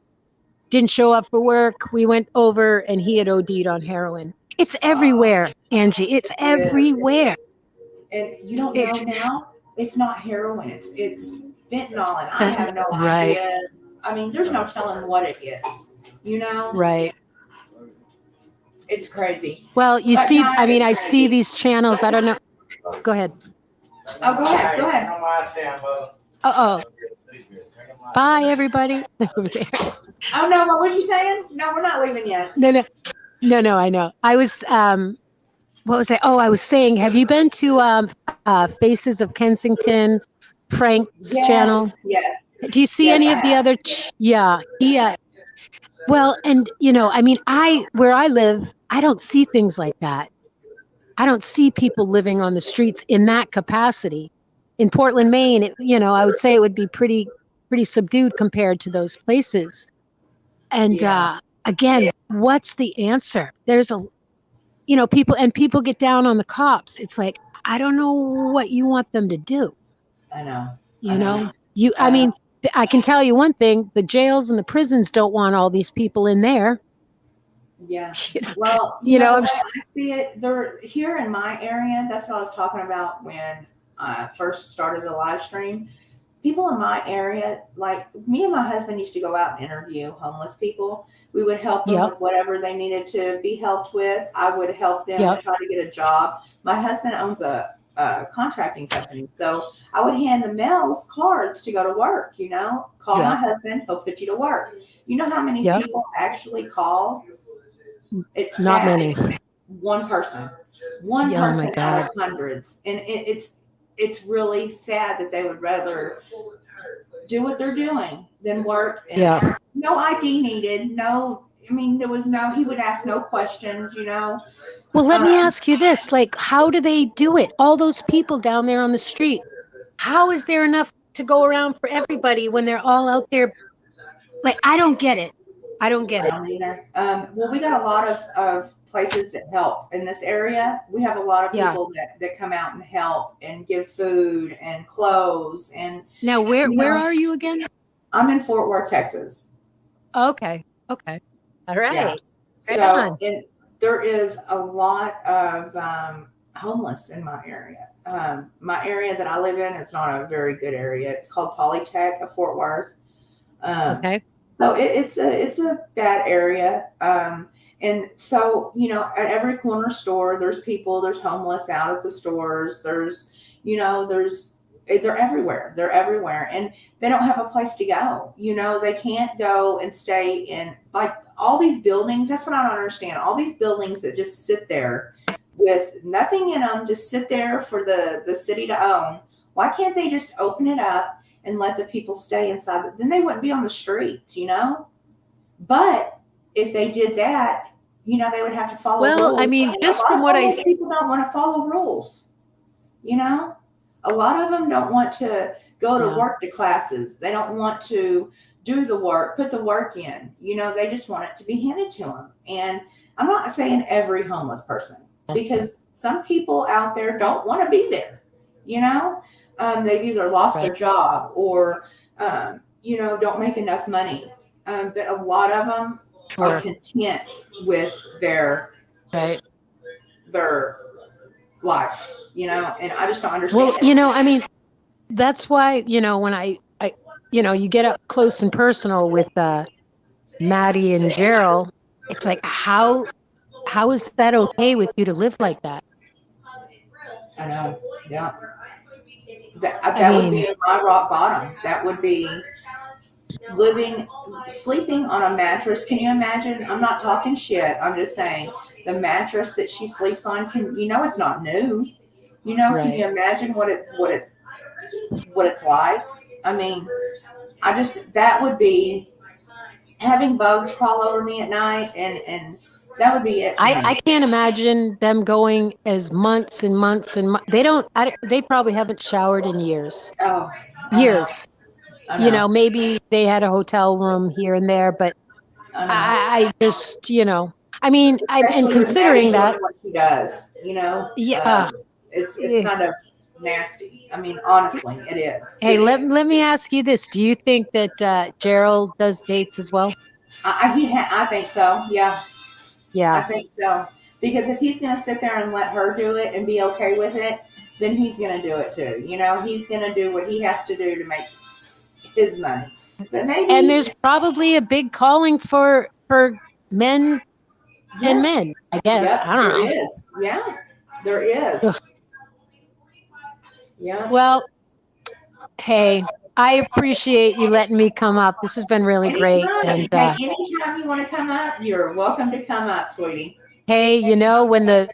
didn't show up for work. We went over and he had OD'd on heroin. It's everywhere, Angie. It's everywhere.
And you don't know now, it's not heroin. It's fentanyl, and I have no idea. I mean, there's no telling what it is, you know?
Right.
It's crazy.
Well, you see, I mean, I see these channels. I don't know. Go ahead.
Oh, go ahead.
Uh-oh. Bye, everybody. Over there.
Oh, no, what was you saying? No, we're not leaving yet.
No, I know. I was, what was I? Oh, I was saying, have you been to Faces of Kensington, Frank's channel?
Yes.
Do you see any of the other? Yeah. Well, and you know, I mean, where I live, I don't see things like that. I don't see people living on the streets in that capacity. In Portland, Maine, you know, I would say it would be pretty subdued compared to those places. And again, what's the answer? There's you know, people get down on the cops. It's like, I don't know what you want them to do.
I know.
You know, I mean, I can tell you one thing, the jails and the prisons don't want all these people in there.
Yeah.
Well,
you know, I see it. They're here in my area. That's what I was talking about when I first started the live stream. People in my area, like me and my husband used to go out and interview homeless people. We would help them with whatever they needed to be helped with. I would help them to try to get a job. My husband owns a contracting company. So I would hand the males cards to go to work, you know, call my husband, he'll put you to work. You know how many people actually call? It's
not many.
One person out of hundreds. And it's really sad that they would rather do what they're doing than work. And no ID needed. No, I mean, he would ask no questions, you know.
Well, let me ask you this, like, how do they do it? All those people down there on the street, how is there enough to go around for everybody when they're all out there? Like, I don't get it. I don't
either. Well, we got a lot of places that help in this area. We have a lot of people that come out and help and give food and clothes. And
now, where are you again?
I'm in Fort Worth, Texas.
Okay. All right.
Yeah. So there is a lot of homeless in my area. My area that I live in is not a very good area. It's called Polytech of Fort Worth.
Okay.
So it's a bad area. And so, you know, at every corner store, there's homeless out at the stores. They're everywhere. They're everywhere. And they don't have a place to go. You know, they can't go and stay in like all these buildings. That's what I don't understand. All these buildings that just sit there with nothing in them, just sit there for the city to own. Why can't they just open it up and let the people stay inside? Then they wouldn't be on the streets, you know? But if they did that, you know, they would have to follow rules.
Well, I mean, just from what I see,
people don't want to follow rules. You know, a lot of them don't want to go to work to classes. They don't want to do the work, put the work in. You know, they just want it to be handed to them. And I'm not saying every homeless person, because some people out there don't want to be there. You know, they've either lost their job or, you know, don't make enough money. But a lot of them are content with their life, you know, and I just don't understand.
Well, you know, I mean, that's why, you know, when I you know, you get up close and personal with Maddie and Gerald, it's like, how is that okay with you to live like that?
I know. Yeah. That would be my rock bottom. That would be, sleeping on a mattress. Can you imagine? I'm not talking shit. I'm just saying the mattress that she sleeps on. It's not new. Can
Right.
you imagine what it's like? I mean, that would be having bugs crawl over me at night, and that would be it for
I
me.
can't imagine them going as months and months and they don't. They probably haven't showered in years.
Oh, I know,
Years.
I know,
Maybe they had a hotel room here and there, but
I know.
I just, I mean, and
Especially with Maddie
considering
doing
that,
what she does,
yeah.
it's
eh,
kind of nasty. I mean, honestly, it is.
Hey, let me ask you this: do you think that Gerald does dates as well?
I think so. Yeah, I
Yeah.
think so. Because if he's going to sit there and let her do it and be okay with it, then he's going to do it too. He's going to do what he has to do to make his money. But
And
maybe,
there's probably a big calling for men and
yeah,
men, I guess.
yep,
I
there
don't
is. Yeah, there
know.
is. Yeah.
Well, hey, I appreciate you letting me come up. This has been really great.
Anytime.
And
Hey, anytime you want to come up, you're welcome to come up, sweetie.
hey, when the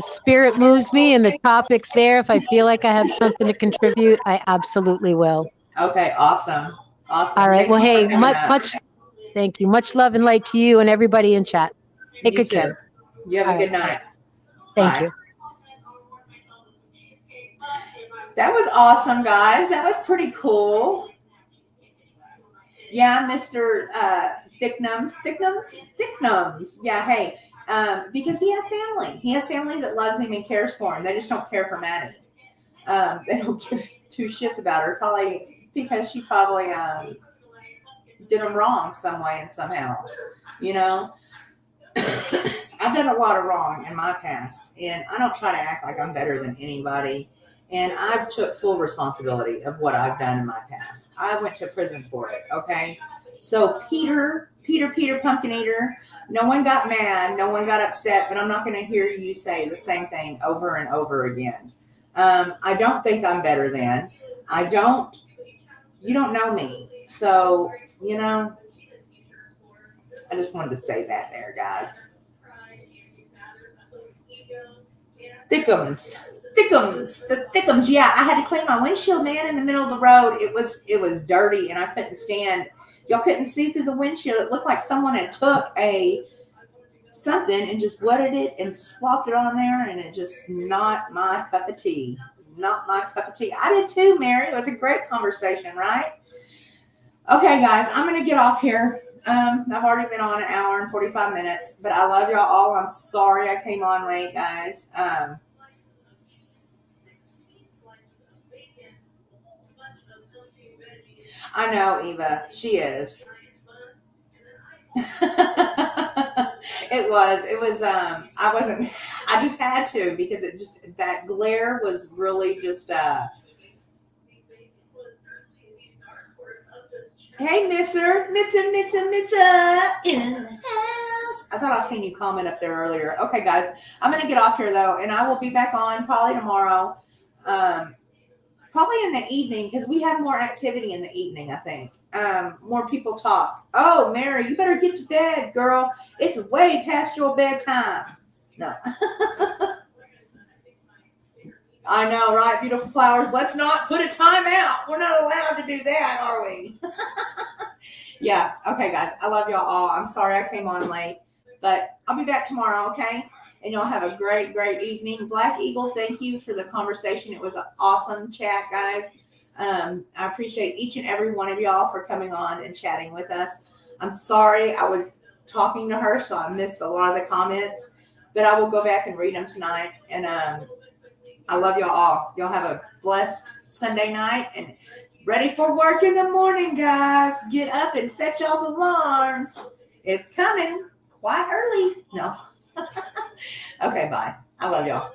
spirit moves me and the topic's there, if I feel like I have something to contribute, I absolutely will.
Okay, awesome.
All
Awesome.
right.
Thank
Well,
you for
hey,
coming
much
up.
much thank you. Much love and light to you and everybody in chat. Take
You
good
too.
care.
You have
All
a
right.
good night.
Thank
Bye.
you.
That was awesome, guys. That was pretty cool. Yeah, Mr. Thicknums. Yeah, hey, because he has family. He has family that loves him and cares for him. They just don't care for Maddie. They don't give two shits about her, probably because she probably did them wrong some way and somehow. You know, I've done a lot of wrong in my past, and I don't try to act like I'm better than anybody. And I've took full responsibility of what I've done in my past. I went to prison for it. Okay, so Peter, Pumpkin Eater. No one got mad. No one got upset. But I'm not going to hear you say the same thing over and over again. I don't think I'm better than. I don't. You don't know me, so I just wanted to say that there, guys. The thickums. Yeah, I had to clean my windshield, man, in the middle of the road. It was dirty, and I couldn't stand. Y'all couldn't see through the windshield. It looked like someone had took something and just wetted it and slopped it on there, and it just not my cup of tea. Not my cup of tea. I did too, Mary. It was a great conversation, right? Okay, guys, I'm gonna get off here. I've already been on an hour and 45 minutes, but I love y'all all. I'm sorry I came on late, guys. I know, Eva. She is. It was I just had to because that glare was really just hey, Mitzer in the house. I thought I seen you comment up there earlier. Okay, guys, I'm gonna get off here though, and I will be back on probably tomorrow. Probably in the evening because we have more activity in the evening, I think. More people talk. Oh, Mary, you better get to bed, girl. It's way past your bedtime. No. I know, right? Beautiful flowers. Let's not put a time out. We're not allowed to do that, are we? Yeah. Okay, guys. I love y'all all. I'm sorry I came on late, but I'll be back tomorrow, okay? And y'all have a great, great evening. Black Eagle, thank you for the conversation. It was an awesome chat, guys. I appreciate each and every one of y'all for coming on and chatting with us. I'm sorry I was talking to her, so I missed a lot of the comments, but I will go back and read them tonight. And I love y'all all. Y'all have a blessed Sunday night and ready for work in the morning, guys. Get up and set y'all's alarms. It's coming quite early. No. Okay, bye. I love y'all.